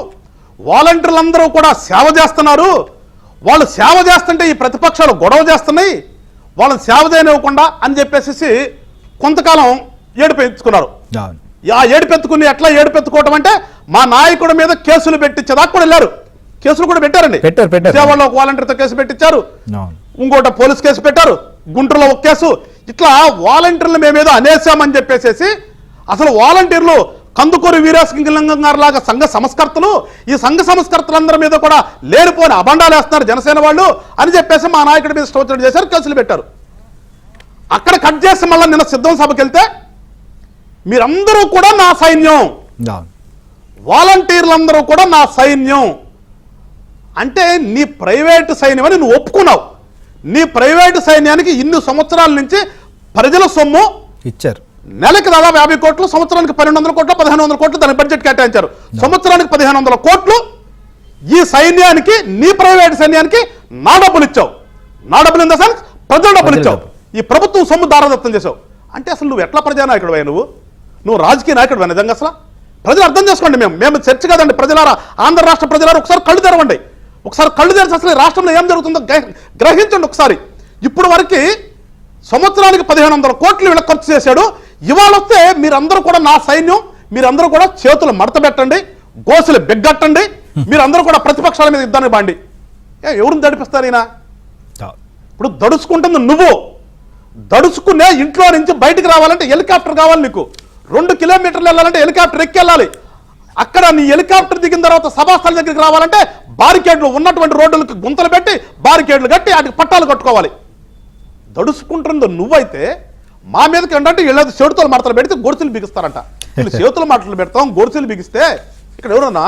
వాలంటీర్లందరూ కూడా సేవ చేస్తున్నారు, వాళ్ళు సేవ చేస్తుంటే ఈ ప్రతిపక్షాలు గొడవ చేస్తున్నాయి, వాళ్ళని సేవ చేయనివ్వకుండా అని చెప్పేసి కొంతకాలం ఏడుపెత్తుకున్నారు. ఆ ఏడుపెత్తుకుని ఎట్లా ఏడుపెత్తుకోవటం అంటే మా నాయకుడి మీద కేసులు పెట్టించేదాకా కూడా వెళ్ళారు. కేసులు కూడా పెట్టారండి. విజయవాడలో ఒక వాలంటీర్తో కేసు పెట్టించారు, ఇంకోట పోలీస్ కేసు పెట్టారు, గుంటూరులో ఒక కేసు. ఇట్లా వాలంటీర్లు మేమేదో అనేసామని చెప్పేసి, అసలు వాలంటీర్లు కందుకూరి వీరేశలింగం గారు లాగా సంఘ సంస్కర్తలు, ఈ సంఘ సంస్కర్తలందరి మీద కూడా లేనిపోని అబండాలు వేస్తున్నారు జనసేన వాళ్ళు అని చెప్పేసి మా నాయకుడి మీద స్టోచన చేశారు, కేసులు పెట్టారు. అక్కడ కట్ చేసి మళ్ళీ నిన్న సిద్ధం సభకి వెళ్తే మీరందరూ కూడా నా సైన్యం, వాలంటీర్లందరూ కూడా నా సైన్యం అంటే నీ ప్రైవేటు సైన్యం అని నువ్వు ఒప్పుకున్నావు. నీ ప్రైవేటు సైన్యానికి ఇన్ని సంవత్సరాల నుంచి ప్రజల సొమ్ము ఇచ్చారు. నెలకి దాదాపు 50 కోట్లు, సంవత్సరానికి 1200 కోట్లు, 1500 కోట్లు దానికి బడ్జెట్ కేటాయించారు. సంవత్సరానికి 1500 కోట్లు ఈ సైన్యానికి, నీ ప్రైవేట్ సైన్యానికి నా డబ్బులు ఇచ్చావు. నా డబ్బులు ఇన్ ద సెన్స్ ప్రజల డబ్బులు ఇచ్చావు. ఈ ప్రభుత్వం సొమ్ము దారదత్తం చేసావు అంటే అసలు నువ్వు ఎట్లా ప్రజానాయకుడు అయ్యా? నువ్వు రాజకీయ నాయకుడు నిజంగా? అసలు ప్రజలు అర్థం చేసుకోండి. మేము చర్చ కాదండి. ప్రజలారా, ఆంధ్ర రాష్ట్ర ప్రజలారా ఒకసారి కళ్ళు తెరవండి. ఒకసారి కళ్ళు తెరిచి అసలు రాష్ట్రంలో ఏం జరుగుతుందో గ్రహించండి ఒకసారి. ఇప్పుడు వరకు సంవత్సరానికి 1500 కోట్లు వీళ్ళకి ఖర్చు చేశాడు. ఇవాళ వస్తే మీరందరూ కూడా నా సైన్యం, మీరందరూ కూడా చేతులు మడత పెట్టండి, గోసులు బిగ్గట్టండి, మీరందరూ కూడా ప్రతిపక్షాల మీద యుద్ధానికి బాండి. ఎవరిని దడిపిస్తారు ఈయన? ఇప్పుడు దడుచుకుంటుంది నువ్వు. దడుచుకునే ఇంట్లో నుంచి బయటికి రావాలంటే హెలికాప్టర్ కావాలి నీకు. 2 కిలోమీటర్లు వెళ్ళాలంటే హెలికాప్టర్ ఎక్కి వెళ్ళాలి. అక్కడ నీ హెలికాప్టర్ దిగిన తర్వాత సభాస్థల దగ్గరికి రావాలంటే బారికేడ్లు ఉన్నటువంటి రోడ్డులకు గుంతలు పెట్టి బారికేడ్లు కట్టి వాటికి పట్టాలు కట్టుకోవాలి. దడుచుకుంటుంది నువ్వైతే మా మీదకి ఏంటంటే వీళ్ళది చేతుల మాటలు పెడితే గొడుసులు బిగిస్తారంట. వీళ్ళు చేతుల మాటలు పెడతాం, గొడుసులు బిగిస్తే ఇక్కడ ఎవరన్నా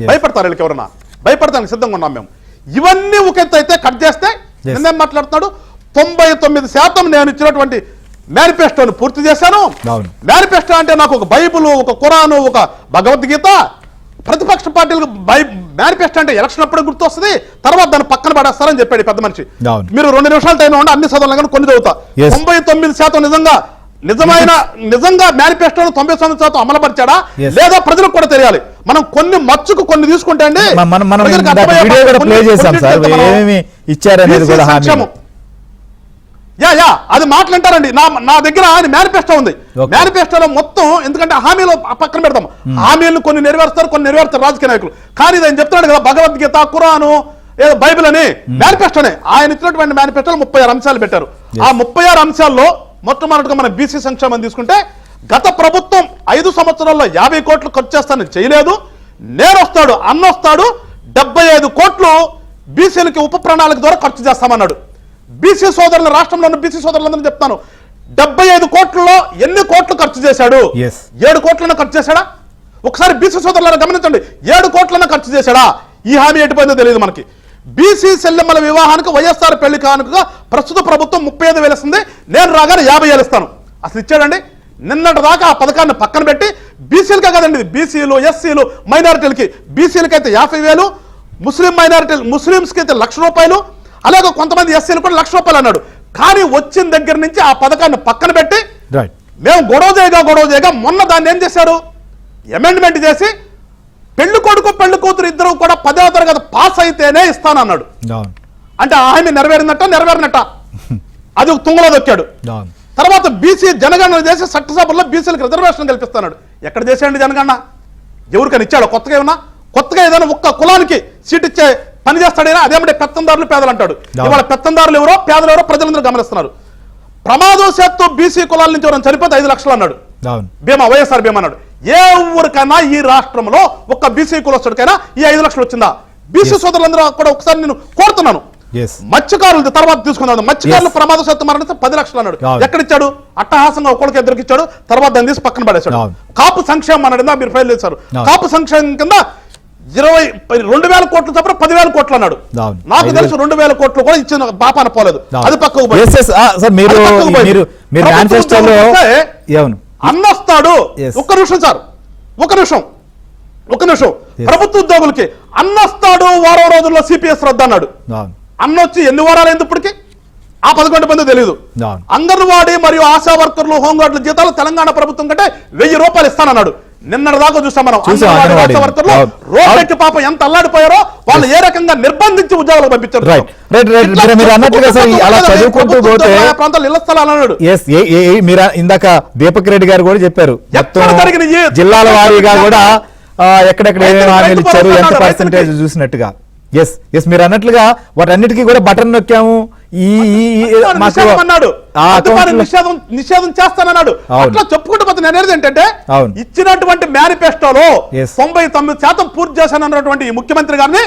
భయపడతారు, వీళ్ళకి ఎవరన్నా భయపడతానికి సిద్ధంగా ఉన్నాం మేము. ఇవన్నీ ఒక ఎత్తు అయితే కట్ చేస్తే నిన్నేం మాట్లాడుతున్నాడు, 99% నేను ఇచ్చినటువంటి మేనిఫెస్టోని పూర్తి చేశాను. మేనిఫెస్టో అంటే నాకు ఒక బైబుల్, ఒక ఖురాను, ఒక భగవద్గీత. ప్రతిపక్ష పార్టీలకు మేనిఫెస్టో అంటే ఎలక్షన్ అప్పుడే గుర్తు వస్తుంది, తర్వాత దాన్ని పక్కన పడేస్తారని చెప్పాడు పెద్ద మనిషి. మీరు 2 నిమిషాల టైం ఉండి అన్ని చదవాలి కానీ కొన్ని చదువుతా. 99% నిజంగా మేనిఫెస్టోను 99% అమలుపరిచాడా లేదా ప్రజలకు కూడా తెలియాలి. మనం కొన్ని మచ్చుకు కొన్ని తీసుకుంటే అండి అది మాట్లాంటారండి. నా దగ్గర ఆయన మేనిఫెస్టో ఉంది. మేనిఫెస్టోలో మొత్తం, ఎందుకంటే హామీలు పక్కన పెడతాం, హామీలను కొన్ని నెరవేరుస్తారు, కొన్ని నెరవేరుస్తారు రాజకీయ నాయకులు. కానీ ఆయన చెప్తున్నాడు కదా భగవద్గీత, ఖురాను, ఏదో బైబిల్ అని మేనిఫెస్టోనే. ఆయన ఇచ్చినటువంటి మేనిఫెస్టోలో 36 అంశాలు పెట్టారు. ఆ 36 అంశాల్లో మొట్టమొదటిగా మనం బీసీ సంక్షేమం తీసుకుంటే, గత ప్రభుత్వం 5 సంవత్సరాల్లో 50 కోట్లు ఖర్చు చేస్తానని చేయలేదు. నేనొస్తాడు అన్నొస్తాడు 75 కోట్లు బీసీలకి ఉప ప్రణాళిక ద్వారా ఖర్చు చేస్తామన్నాడు. బీసీ సోదరులు, రాష్ట్రంలో ఉన్న బీసీ సోదరులందరూ చెప్తాను, 75 కోట్లలో ఎన్ని కోట్లు ఖర్చు చేశాడు? 7 కోట్లను ఖర్చు చేశాడా? ఒకసారి బీసీ సోదరులను గమనించండి, 7 కోట్లను ఖర్చు చేశాడా? ఈ హామీ ఎటుపోయిందో తెలియదు మనకి. బీసీ సెల్లెమ్మల వివాహానికి వైఎస్ఆర్ పెళ్లి కానుకగా ప్రస్తుత ప్రభుత్వం 35,000 ఇస్తుంది, నేను రాగానే 50,000 ఇస్తాను. అసలు ఇచ్చాడండి? నిన్నటి దాకా ఆ పథకాన్ని పక్కన పెట్టి బీసీలకే కదండి, బీసీలు, ఎస్సీలు, మైనారిటీలకి, బీసీలకి అయితే 50,000, ముస్లిం మైనారిటీలు, ముస్లింస్కి అయితే 1,00,000 రూపాయలు, అలాగే కొంతమంది ఎస్సీలు కూడా 1,00,000 రూపాయలు అన్నాడు. కానీ వచ్చిన దగ్గర నుంచి ఆ పథకాన్ని పక్కన పెట్టి మేము గొడవ చేయగా మొన్న దాన్ని ఏం చేశారు, అమెండ్మెంట్ చేసి పెళ్లి కొడుకు పెళ్లి కూతురు ఇద్దరు కూడా 10వ తరగతి పాస్ అయితేనే ఇస్తానన్నాడు. అంటే ఆ హామీ నెరవేరినట్ట అది తుంగలో దొక్కాడు. తర్వాత బీసీ జనగణన చేసి చట్టసభల్లో బీసీలకు రిజర్వేషన్ కల్పిస్తున్నాడు. ఎక్కడ చేశాడు జనగణన? ఎవరికైనా ఇచ్చాడు? కొత్తగా ఏదైనా ఒక్క కులానికి సీట్ ఇచ్చే పని చేస్తాడైనా అదేమంటే పెత్తందారులు పేదలు అంటాడు. ఇవాళ పెత్తందారులు ఎవరో పేదలు ఎవరో ప్రజలందరూ గమనిస్తున్నారు. ప్రమాదవశాత్తు బీసీ కులాల నుంచి ఎవరైనా చనిపోతే 5 లక్షలు అన్నాడు బీమా, వైఎస్ఆర్ బీమా అన్నాడు. ఏ ఊరికైనా ఈ రాష్ట్రంలో ఒక్క బీసీ కులస్తుడికైనా ఈ 5 లక్షలు వచ్చిందా? బీసీ సోదరులందరూ కూడా ఒకసారి నేను కోరుతున్నాను, మత్స్యకారులు తర్వాత తీసుకున్నాడు. మత్స్యకారులు ప్రమాదవశాత్తు మరణిస్తే 10 లక్షలు అన్నాడు. ఎక్కడిచ్చాడు? అట్టహాసంగా ఒకరికి ఇద్దరికి ఇచ్చాడు, తర్వాత దాన్ని తీసి పక్కన పడేశాడు. కాపు సంక్షేమం అన్నాడు, మీరు ఫైల్ చేశారు. కాపు సంక్షేమం కింద 2,000 కోట్లు తప్ప 10,000 కోట్లు అన్నాడు. నాకు తెలిసి 2,000 కోట్లు కూడా ఇచ్చిన పాపాన పోలేదు. అది పక్కకు అన్నొస్తాడు. ఒక్క నిమిషం సార్, ఒక నిమిషం. ప్రభుత్వ ఉద్యోగులకి అన్నొస్తాడు, వారం రోజుల్లో సిపిఎస్ రద్దు అన్నాడు. అన్నొచ్చి ఎన్ని వారాలు అయింది ఇప్పటికి? ఆ 11 మంది తెలియదు. అంగన్వాడీ మరియు ఆశా వర్కర్లు, హోంగార్డుల జీతాలు తెలంగాణ ప్రభుత్వం కంటే 1,000 రూపాయలు ఇస్తానన్నాడు. నిన్నటి దాకా చూసాం మనం. రోడ్లెక్కి పాపం ఎంత అల్లాడిపోయారో, వాళ్ళు ఏ రకంగా నిర్బంధించి ఉద్యోగాలు పంపించారు. ప్రాంతాలు ఇళ్ల స్థలాలు అన్నాడు. మీరు ఇందాక దీపక్ రెడ్డి గారు కూడా చెప్పారు, జిల్లాల వారీగా కూడా ఎక్కడెక్కడ ఏమేమి హామీలు ఇచ్చారు, ఎంత పర్సెంటేజ్ చూసినట్టుగా. ఎస్ మీరు అన్నట్లుగా వాటన్నిటికీ కూడా బటన్ నొక్కాము, నిషేధం చేస్తానన్నాడు. అట్లా చెప్పుకుంటూ పోతే నేను అనేది ఏంటంటే, ఇచ్చినటువంటి మేనిఫెస్టోలో 99% పూర్తి చేశానన్నటువంటి ఈ ముఖ్యమంత్రి గారిని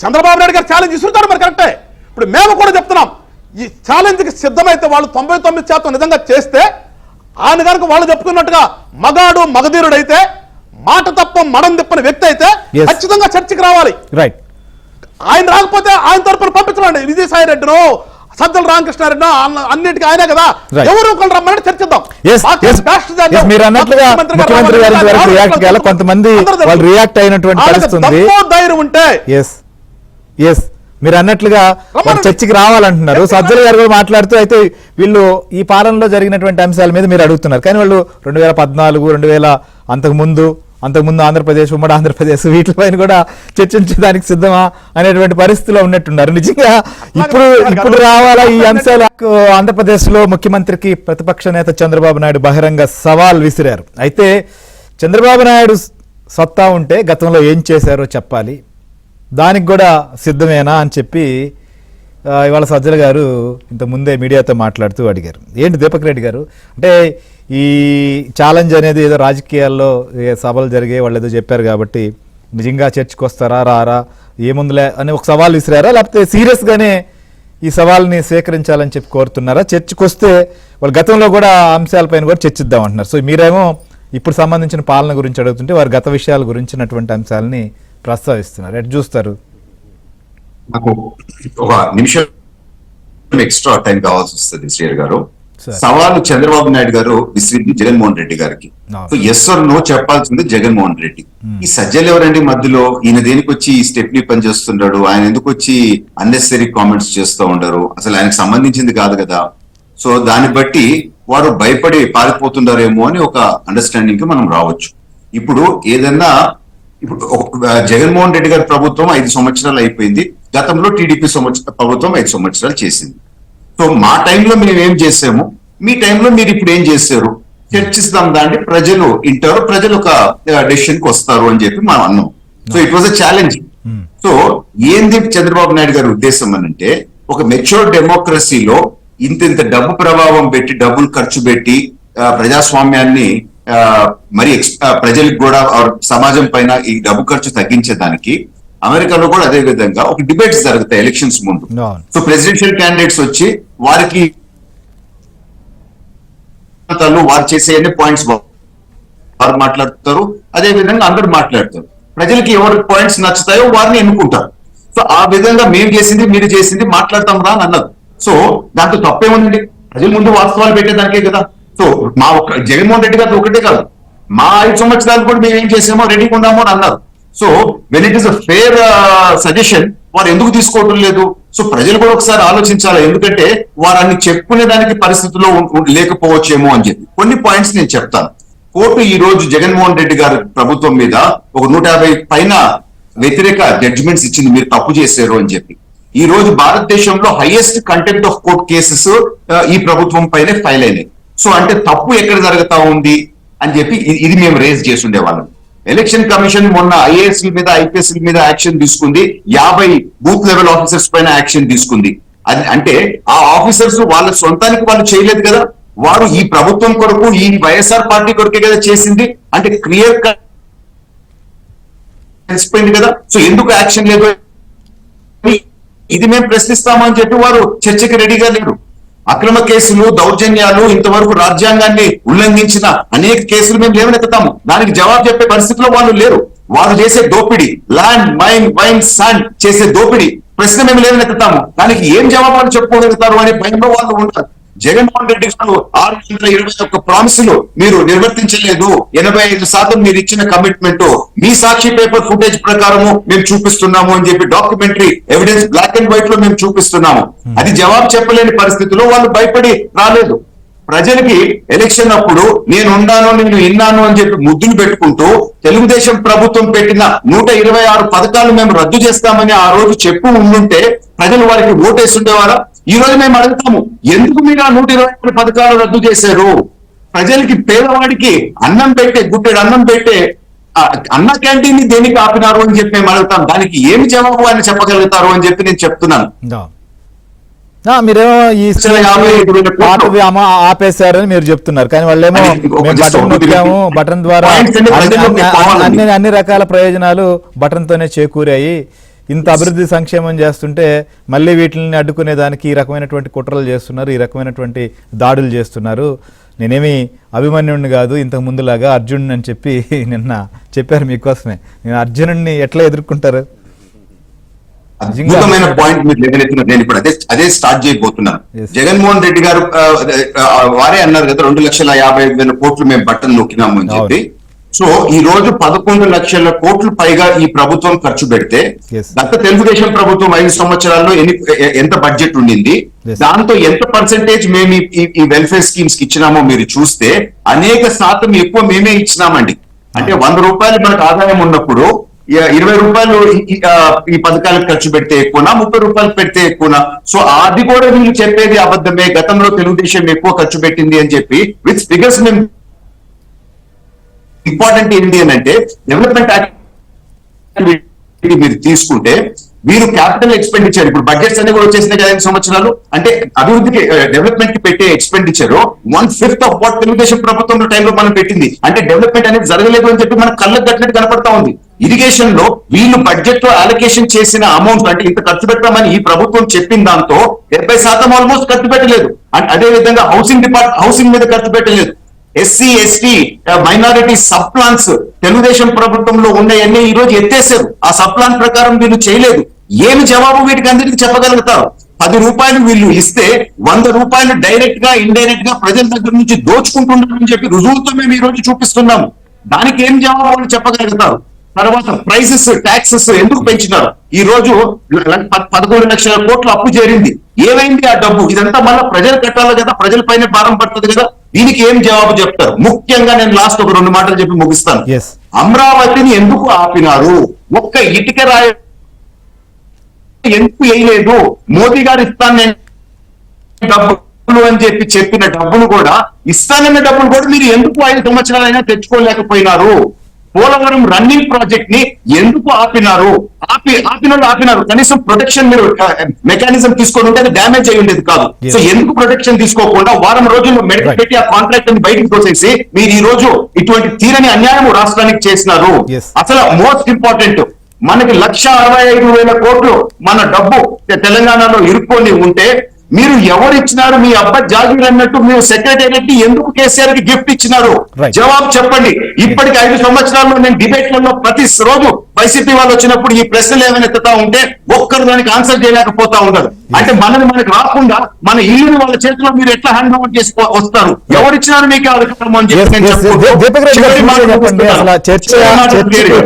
చంద్రబాబు నాయుడు గారు ఛాలెంజ్ ఇస్తుంటారు. మరి కరెక్టే. ఇప్పుడు మేము కూడా చెప్తున్నాం, ఈ ఛాలెంజ్ కి సిద్ధమైతే వాళ్ళు 99% నిజంగా చేస్తే, ఆయన కనుక వాళ్ళు చెప్పుకున్నట్టుగా మగాడు మగధీరుడైతే, మాట తప్ప మడం తిప్పని వ్యక్తి అయితే ఖచ్చితంగా చర్చకి రావాలి. ఆయన రాకపోతే ఆయన తరపున పంపించండి. విజయసాయి రెడ్డినో, సజ్జల రామకృష్ణారెడ్డినో, అన్నిటికీ ఆయనే కదా, ఎవరు ఒకళ్ళు రమ్మని చర్చిద్దాం. మీరు అన్నట్లుగా ముఖ్యమంత్రి గారి కొంతమంది రియాక్ట్ అయినటువంటి పరిస్థితి ధైర్యం ఉంటే మీరు అన్నట్లుగా చర్చకి రావాలంటున్నారు. సజ్జల గారు కూడా మాట్లాడుతూ అయితే వీళ్ళు ఈ పాలనలో జరిగినటువంటి అంశాల మీద మీరు అడుగుతున్నారు. కానీ వాళ్ళు 2014, 2000 అంతకుముందు ఆంధ్రప్రదేశ్, ఉమ్మడి ఆంధ్రప్రదేశ్ వీటిపైన కూడా చర్చించడానికి సిద్ధమా అనేటువంటి పరిస్థితిలో ఉన్నట్టున్నారు. నిజంగా ఇప్పుడు రావాలా ఈ అంశాలకు? ఆంధ్రప్రదేశ్ లో ముఖ్యమంత్రికి ప్రతిపక్ష నేత చంద్రబాబు నాయుడు బహిరంగ సవాల్ విసిరారు. అయితే చంద్రబాబు నాయుడు సత్తా ఉంటే గతంలో ఏం చేశారో చెప్పాలి, దానికి కూడా సిద్ధమేనా అని చెప్పి ఇవాళ సజ్జల గారు ఇంతకుముందే మీడియాతో మాట్లాడుతూ అడిగారు. ఏంటి దీపక్ రెడ్డి గారు, అంటే ఈ ఛాలెంజ్ అనేది ఏదో రాజకీయాల్లో సభలు జరిగే వాళ్ళు ఏదో చెప్పారు కాబట్టి నిజంగా చర్చకు వస్తారా రారా ఏముందులే అని ఒక సవాల్ విసిరారా, లేకపోతే సీరియస్గానే ఈ సవాల్ని స్వీకరించాలని చెప్పి కోరుతున్నారా? చర్చకు వస్తే వాళ్ళు గతంలో కూడా ఆ అంశాలపైన కూడా చర్చిద్దాం అంటున్నారు. సో మీరేమో ఇప్పుడు సంబంధించిన పాలన గురించి అడుగుతుంటే వారు గత విషయాల గురించినటువంటి అంశాలని ప్రస్తావిస్తున్నారు. ఎటు చూస్తారు? నాకు ఒక నిమిషం ఎక్స్ట్రా టైం కావాల్సి వస్తుంది శ్రీయర్ గారు. సరే. సవాలు చంద్రబాబు నాయుడు గారు విసిరింది జగన్మోహన్ రెడ్డి గారికి. అవును. సో ఎస్ ఆర్ నో చెప్పాల్సింది జగన్మోహన్ రెడ్డి. ఈ సజ్జలు ఎవరండి మధ్యలో? ఈయన దేనికి వచ్చి ఈ స్టెప్ని పని చేస్తున్నాడు? ఆయన ఎందుకు వచ్చి అన్నెసరీ కామెంట్స్ చేస్తూ ఉండరు? అసలు ఆయనకు సంబంధించింది కాదు కదా. సో దాన్ని బట్టి వారు భయపడి పారిపోతున్నారేమో అని ఒక అండర్స్టాండింగ్ కి మనం రావచ్చు. ఇప్పుడు ఏదన్నా ఇప్పుడు జగన్మోహన్ రెడ్డి గారి ప్రభుత్వం 5 సంవత్సరాలు అయిపోయింది. గతంలో టీడీపీ ప్రభుత్వం 5 సంవత్సరాలు చేసింది. సో మా టైంలో మేము ఏం చేసాము, మీ టైంలో మీరు ఇప్పుడు ఏం చేశారు చర్చిస్తాం. దాన్ని ప్రజలు వింటారు, ప్రజలు ఒక డెసిషన్ కి వస్తారు అని చెప్పి మనం అన్నాం. So it was a challenge. So ఏంది చంద్రబాబు నాయుడు గారి ఉద్దేశం అని అంటే, ఒక మెచ్యూర్ డెమోక్రసీలో ఇంత డబ్బు ప్రభావం పెట్టి, డబ్బులు ఖర్చు పెట్టి ప్రజాస్వామ్యాన్ని మరి ప్రజలకు కూడా సమాజం పైన ఈ డబ్బు ఖర్చు తగ్గించేదానికి అమెరికాలో కూడా అదే విధంగా ఒక డిబేట్స్ జరుగుతాయి ఎలక్షన్స్ ముందు. సో ప్రెసిడెన్షియల్ క్యాండిడేట్స్ వచ్చి వారికి వారు చేసే పాయింట్స్ వారు మాట్లాడుతారు, అదే విధంగా అందరూ మాట్లాడతారు. ప్రజలకి ఎవరి పాయింట్స్ నచ్చుతాయో వారిని ఎన్నుకుంటారు. సో ఆ విధంగా మేము చేసింది మీరు చేసింది మాట్లాడతాం రా అని అన్నారు. సో దాంతో తప్పేముందండి? ప్రజల ముందు వాస్తవాలు పెట్టేదానికే కదా. సో మా జగన్మోహన్ రెడ్డి గారు ఒకటే కాదు, మా 5 సంవత్సరాలు కూడా మేము ఏం చేసామో రెడీగా ఉన్నామో అని అన్నారు. So when it is a fair suggestion వారు ఎందుకు తీసుకోవడం లేదు? సో ప్రజలు కూడా ఒకసారి ఆలోచించాలి. ఎందుకంటే వారు అన్ని చెప్పుకునే దానికి పరిస్థితుల్లో లేకపోవచ్చేమో అని చెప్పి కొన్ని పాయింట్స్ నేను చెప్తాను. కోర్టు ఈ రోజు జగన్మోహన్ రెడ్డి గారి ప్రభుత్వం మీద ఒక 150 పైన వ్యతిరేక జడ్జిమెంట్స్ ఇచ్చింది, మీరు తప్పు చేశారు అని చెప్పి. ఈ రోజు భారతదేశంలో highest contempt of court cases ఈ ప్రభుత్వం పైనే ఫైల్ అయినాయి. సో అంటే తప్పు ఎక్కడ జరుగుతా ఉంది అని చెప్పి ఇది మేము రేజ్ చేసి ఉండేవాళ్ళం. ఎలక్షన్ కమిషన్ మొన్న ఐఏఎస్ మీద ఐపీఎస్ మీద యాక్షన్ తీసుకుంది, 50 బూత్ లెవెల్ ఆఫీసర్స్ పైన యాక్షన్ తీసుకుంది. అది అంటే ఆ ఆఫీసర్స్ వాళ్ళ సొంతానికి వాళ్ళు చేయలేదు కదా, వారు ఈ ప్రభుత్వం కొరకు ఈ వైఎస్ఆర్ పార్టీ కొరకే కదా చేసింది. అంటే క్లియర్ కట్ తెలిసిపోయింది కదా. సో ఎందుకు యాక్షన్ లేదు ఇది మేము ప్రశ్నిస్తామని చెప్పి వారు చర్చకి రెడీగా లేరు. అక్రమ కేసులు, దౌర్జన్యాలు, ఇంతవరకు రాజ్యాంగాన్ని ఉల్లంఘించిన అనేక కేసులు మేము లేవనెత్తుతాము. దానికి జవాబు చెప్పే పరిస్థితిలో వాళ్ళు లేరు. వాళ్ళు చేసే దోపిడీ, ల్యాండ్ మైన్ వైన్ శాండ్ చేసే దోపిడీ ప్రశ్న మేము లేవనెత్తుతాము. దానికి ఏం జవాబులు చెప్పుకోగలుగుతారు అనే భయంలో వాళ్ళు ఉంటారు. జగన్మోహన్ రెడ్డి గారు 621 ప్రామిసులు మీరు నిర్వర్తించలేదు, 85% మీరు ఇచ్చిన కమిట్మెంట్ మీ సాక్షి పేపర్ ఫుటేజ్ ప్రకారము మేము చూపిస్తున్నాము అని చెప్పి documentary evidence black and white లో మేము చూపిస్తున్నాము. అది జవాబు చెప్పలేని పరిస్థితిలో వాళ్ళు భయపడి రాలేదు. ప్రజలకి ఎలక్షన్ అప్పుడు నేను ఉన్నాను, నేను విన్నాను అని చెప్పి ముద్దులు పెట్టుకుంటూ తెలుగుదేశం ప్రభుత్వం పెట్టిన 126 పథకాలు మేము రద్దు చేస్తామని ఆ రోజు చెప్పు ఉండుంటే ప్రజలు వారికి ఓటేస్తుండేవారా? ఈ రోజు మేము అడుగుతాము, ఎందుకు మీరు ఆ 126 పథకాలు రద్దు చేశారు? ప్రజలకి, పేదవాడికి అన్నం పెట్టే, గుట్టెడు అన్నం పెట్టే అన్న క్యాంటీన్ ని దేనికి ఆపినారు అని చెప్పి మేము అడుగుతాం. దానికి ఏమి జవాబు అని చెప్పగలుగుతారు అని చెప్పి నేను చెప్తున్నాను. మీరేమో ఈ ఆపేశారని మీరు చెప్తున్నారు, కానీ వాళ్ళేమో బటన్ నొక్కాము, బటన్ ద్వారా అన్ని రకాల ప్రయోజనాలు బటన్ తోనే చేకూరాయి, ఇంత అభివృద్ధి సంక్షేమం చేస్తుంటే మళ్ళీ వీటిని అడ్డుకునే దానికి ఈ రకమైనటువంటి కుట్రలు చేస్తున్నారు, ఈ రకమైనటువంటి దాడులు చేస్తున్నారు. నేనేమి అభిమన్యుడిని కాదు, ఇంతకు ముందులాగా అర్జునుడిని అని చెప్పి నిన్న చెప్పారు మీకోసమే. నేను అర్జునుడిని ఎట్లా ఎదుర్కొంటారు? అద్భుతమైన పాయింట్ మీరు లేవనెత్తినారు. నేను ఇప్పుడు అదే స్టార్ట్ చేయబోతున్నాను. జగన్మోహన్ రెడ్డి గారు వారే అన్నారు కదా 2,50,000 కోట్లు మేము బట్టలు నొక్కినాము అని చెప్పి. సో ఈ రోజు 11 లక్షల కోట్లు పైగా ఈ ప్రభుత్వం ఖర్చు పెడితే గత తెలుగుదేశం ప్రభుత్వం 5 సంవత్సరాల్లో ఎంత బడ్జెట్ ఉండింది, దాంతో ఎంత పర్సెంటేజ్ మేము ఈ వెల్ఫేర్ స్కీమ్స్ కి ఇచ్చినామో మీరు చూస్తే అనేక శాతం ఎక్కువ మేమే ఇచ్చినామండి. అంటే 100 రూపాయలు మనకు ఆదాయం ఉన్నప్పుడు 20 రూపాయలు ఈ పథకాలకు ఖర్చు పెడితే ఎక్కువనా, 30 రూపాయలు పెడితే ఎక్కువనా? సో అది కూడా వీళ్ళు చెప్పేది అబద్ధమే. గతంలో తెలుగుదేశం ఎక్కువ ఖర్చు పెట్టింది అని చెప్పి విత్ ఫిగర్స్ మేము. ఇంపార్టెంట్ ఏంటి అని అంటే డెవలప్మెంట్ యాక్టివిటీ మీరు తీసుకుంటే మీరు క్యాపిటల్ ఎక్స్పెండిచర్, ఇప్పుడు బడ్జెట్స్ అన్ని కూడా వచ్చేసినాయి కదా 5 సంవత్సరాలు, అంటే అభివృద్ధికి డెవలప్మెంట్ కి పెట్టే ఎక్స్పెండిచర్ 1/5 ఆఫ్ వాట్ తెలుగుదేశం ప్రభుత్వం టైంలో మనం పెట్టింది. అంటే డెవలప్మెంట్ అనేది జరగలేదు అని చెప్పి మనకు కళ్ళకు కట్టినట్టు కనపడతా ఉంది. ఇరిగేషన్ లో వీళ్ళు బడ్జెట్ లో అలొకేషన్ చేసిన అమౌంట్ అంటే ఇంత ఖర్చు పెట్టామని ఈ ప్రభుత్వం చెప్పిన దాంతో 70% ఆల్మోస్ట్ ఖర్చు పెట్టలేదు. అండ్ అదే విధంగా హౌసింగ్ మీద ఖర్చు పెట్టలేదు. SC ST minority sub plans Telugu Desam ప్రభుత్వంలో ఉన్నాయన్నీ ఈ రోజు ఎత్తేసారు. ఆ సబ్ ప్లాన్ ప్రకారం వీళ్ళు చేయలేదు. ఏమి జవాబు వీటికి అందరికీ చెప్పగలుగుతారు? 10 రూపాయలు వీళ్ళు ఇస్తే 100 రూపాయలు డైరెక్ట్ గా ఇండైరెక్ట్ గా ప్రజల దగ్గర నుంచి దోచుకుంటున్నారని చెప్పి రుజువుతో మేము ఈ రోజు చూపిస్తున్నాము. దానికి ఏం జవాబు వాళ్ళు చెప్పగలుగుతారు? తర్వాత ప్రైసెస్ ట్యాక్సెస్ ఎందుకు పెంచినారు? ఈ రోజు 11 లక్షల కోట్లు అప్పు చేరింది. ఏమైంది ఆ డబ్బు? ఇదంతా మళ్ళీ ప్రజలు కట్టాలి కదా, ప్రజల పైన భారం పడుతుంది కదా. దీనికి ఏం జవాబు చెప్తారు? ముఖ్యంగా నేను లాస్ట్ ఒక 2 మాటలు చెప్పి ముగిస్తాను. అమరావతిని ఎందుకు ఆపినారు? ఒక్క ఇటుక రాయి ఎందుకు వేయలేదు? మోదీ గారు ఇస్తాను డబ్బులు అని చెప్పిన డబ్బులు కూడా, ఇస్తానన్న డబ్బులు కూడా మీరు ఎందుకు 5 సంవత్సరాలైనా తెచ్చుకోలేకపోయినారు? పోలవరం రన్నింగ్ ప్రాజెక్ట్ ని ఎందుకు ఆపినారు? ఆపినారు. కనీసం ప్రొటెక్షన్ మీరు మెకానిజం తీసుకొని ఉంటే అది డ్యామేజ్ అయి ఉండేది కాదు. సో ఎందుకు ప్రొటెక్షన్ తీసుకోకుండా వారం రోజుల్లో మెడల్ పెట్టి ఆ కాంట్రాక్ట్ ని బయటకు తోసేసి మీరు ఈ రోజు ఇటువంటి తీరని అన్యాయం రాష్ట్రానికి చేసినారు. అసలు మోస్ట్ ఇంపార్టెంట్, మనకి 1,65,000 కోట్లు మన డబ్బు తెలంగాణలో ఇరుక్కొని ఉంటే మీరు ఎవరు ఇచ్చినారు? మీ అబ్బాయి జాగీర్ అన్నట్టు మీరు సెక్రటేరియట్ ని ఎందుకు కేసీఆర్ కి గిఫ్ట్ ఇచ్చినారు? జవాబు చెప్పండి. ఇప్పటికి 5 సంవత్సరాల్లో నేను డిబేట్లలో ప్రతి రోజు వైసీపీ వాళ్ళు వచ్చినప్పుడు ఈ ప్రశ్నలు ఏమైనా ఎత్తుతా ఉంటే ఒక్కరు దానికి ఆన్సర్ చేయలేకపోతా ఉంటారు. అంటే మనకి రాకుండా మన ఇల్లుని వాళ్ళ చేతిలో మీరు ఎట్లా హ్యాండ్ ఓవర్ చేసి వస్తారు? ఎవరిచ్చినారు మీకు అధికారం అని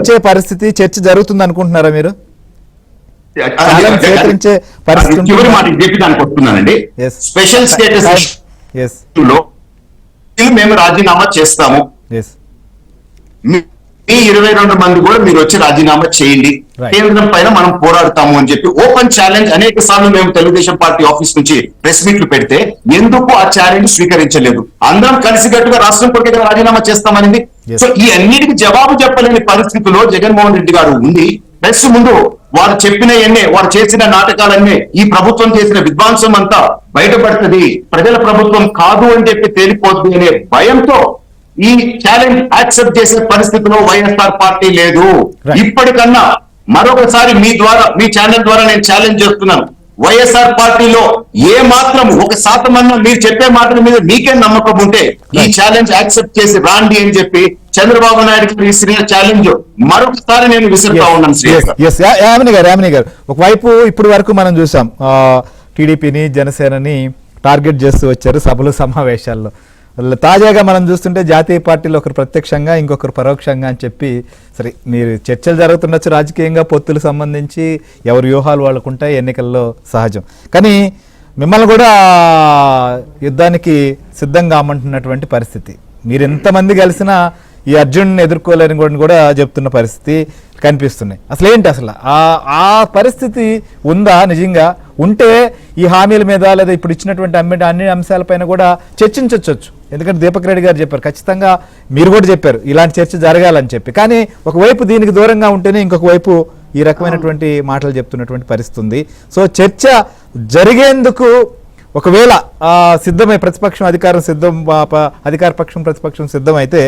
చెప్పి పరిస్థితి చర్చ జరుగుతుంది అనుకుంటున్నారా మీరు? చివరి మాట చెప్పడానికి వస్తున్నానండి. స్పెషల్ స్టేటస్ లో మేము రాజీనామా చేస్తాము. మీ 22 మంది కూడా మీరు వచ్చి రాజీనామా చేయండి, కేంద్రం పైన మనం పోరాడతాము అని చెప్పి ఓపెన్ ఛాలెంజ్ అనేక సార్లు మేము తెలుగుదేశం పార్టీ ఆఫీస్ నుంచి ప్రెస్ మీట్లు పెడితే ఎందుకు ఆ ఛాలెంజ్ స్వీకరించలేదు? అందరం కలిసికట్టుగా రాష్ట్రం కొరకు రాజీనామా చేస్తామనింది. సో ఈ అన్నిటికీ జవాబు చెప్పలేని పరిస్థితిలో జగన్మోహన్ రెడ్డి గారు ఉంది. ప్రెస్ ముందు వారు చెప్పినవన్నీ, వారు చేసిన నాటకాలన్నీ, ఈ ప్రభుత్వం చేసిన విధ్వంసం అంతా బయటపడుతుంది, ప్రజల ప్రభుత్వం కాదు అని చెప్పి తేలిపోతుంది అనే భయంతో ఈ ఛాలెంజ్ యాక్సెప్ట్ చేసే పరిస్థితిలో వైఎస్ఆర్ పార్టీ లేదు. ఇప్పటికన్నా మరొకసారి మీ ఛానల్ ద్వారా నేను ఛాలెంజ్ చేస్తున్నాను. వైఎస్ఆర్ పార్టీలో ఏ మాత్రం 1% అన్నా మీరు చెప్పే మాటల మీద మీకే నమ్మకం ఉంటే ఈ ఛాలెంజ్ యాక్సెప్ట్ చేసి రాండి అని చెప్పి చంద్రబాబు నాయుడు గారు విసిరిన ఛాలెంజ్ మరొకసారి నేను విసురుతా ఉన్నాను. యామిని గారు, ఒకవైపు ఇప్పటి వరకు మనం చూసాం టీడీపీని జనసేనని టార్గెట్ చేస్తూ వచ్చారు సభలు సమావేశాల్లో. తాజాగా మనం చూస్తుంటే జాతీయ పార్టీలు ఒకరు ప్రత్యక్షంగా ఇంకొకరు పరోక్షంగా అని చెప్పి, సరే మీరు చర్చలు జరుగుతుండొచ్చు రాజకీయంగా, పొత్తులు సంబంధించి ఎవరి వ్యూహాలు వాళ్ళకు ఉంటాయి, ఎన్నికల్లో సహజం. కానీ మిమ్మల్ని కూడా యుద్ధానికి సిద్ధంగా అమ్మంటున్నటువంటి పరిస్థితి. మీరు ఎంతమంది కలిసినా ఈ అర్జున్ని ఎదుర్కోలేని కూడా చెప్తున్న పరిస్థితి కనిపిస్తున్నాయి. అసలు ఏంటి ఆ పరిస్థితి ఉందా? నిజంగా ఉంటే ఈ హామీల మీద లేదా ఇప్పుడు ఇచ్చినటువంటి అన్ని అంశాలపైన కూడా చర్చించవచ్చు. ఎందుకంటే దీపక్ రెడ్డి గారు చెప్పారు, ఖచ్చితంగా మీరు కూడా చెప్పారు ఇలాంటి చర్చ జరగాలని చెప్పి. కానీ ఒకవైపు దీనికి దూరంగా ఉంటేనే ఇంకొక వైపు ఈ రకమైనటువంటి మాటలు చెప్తున్నటువంటి పరిస్థితి ఉంది. సో చర్చ జరిగేందుకు ఒకవేళ సిద్ధమై ప్రతిపక్షం అధికార పక్షం ప్రతిపక్షం సిద్ధమైతే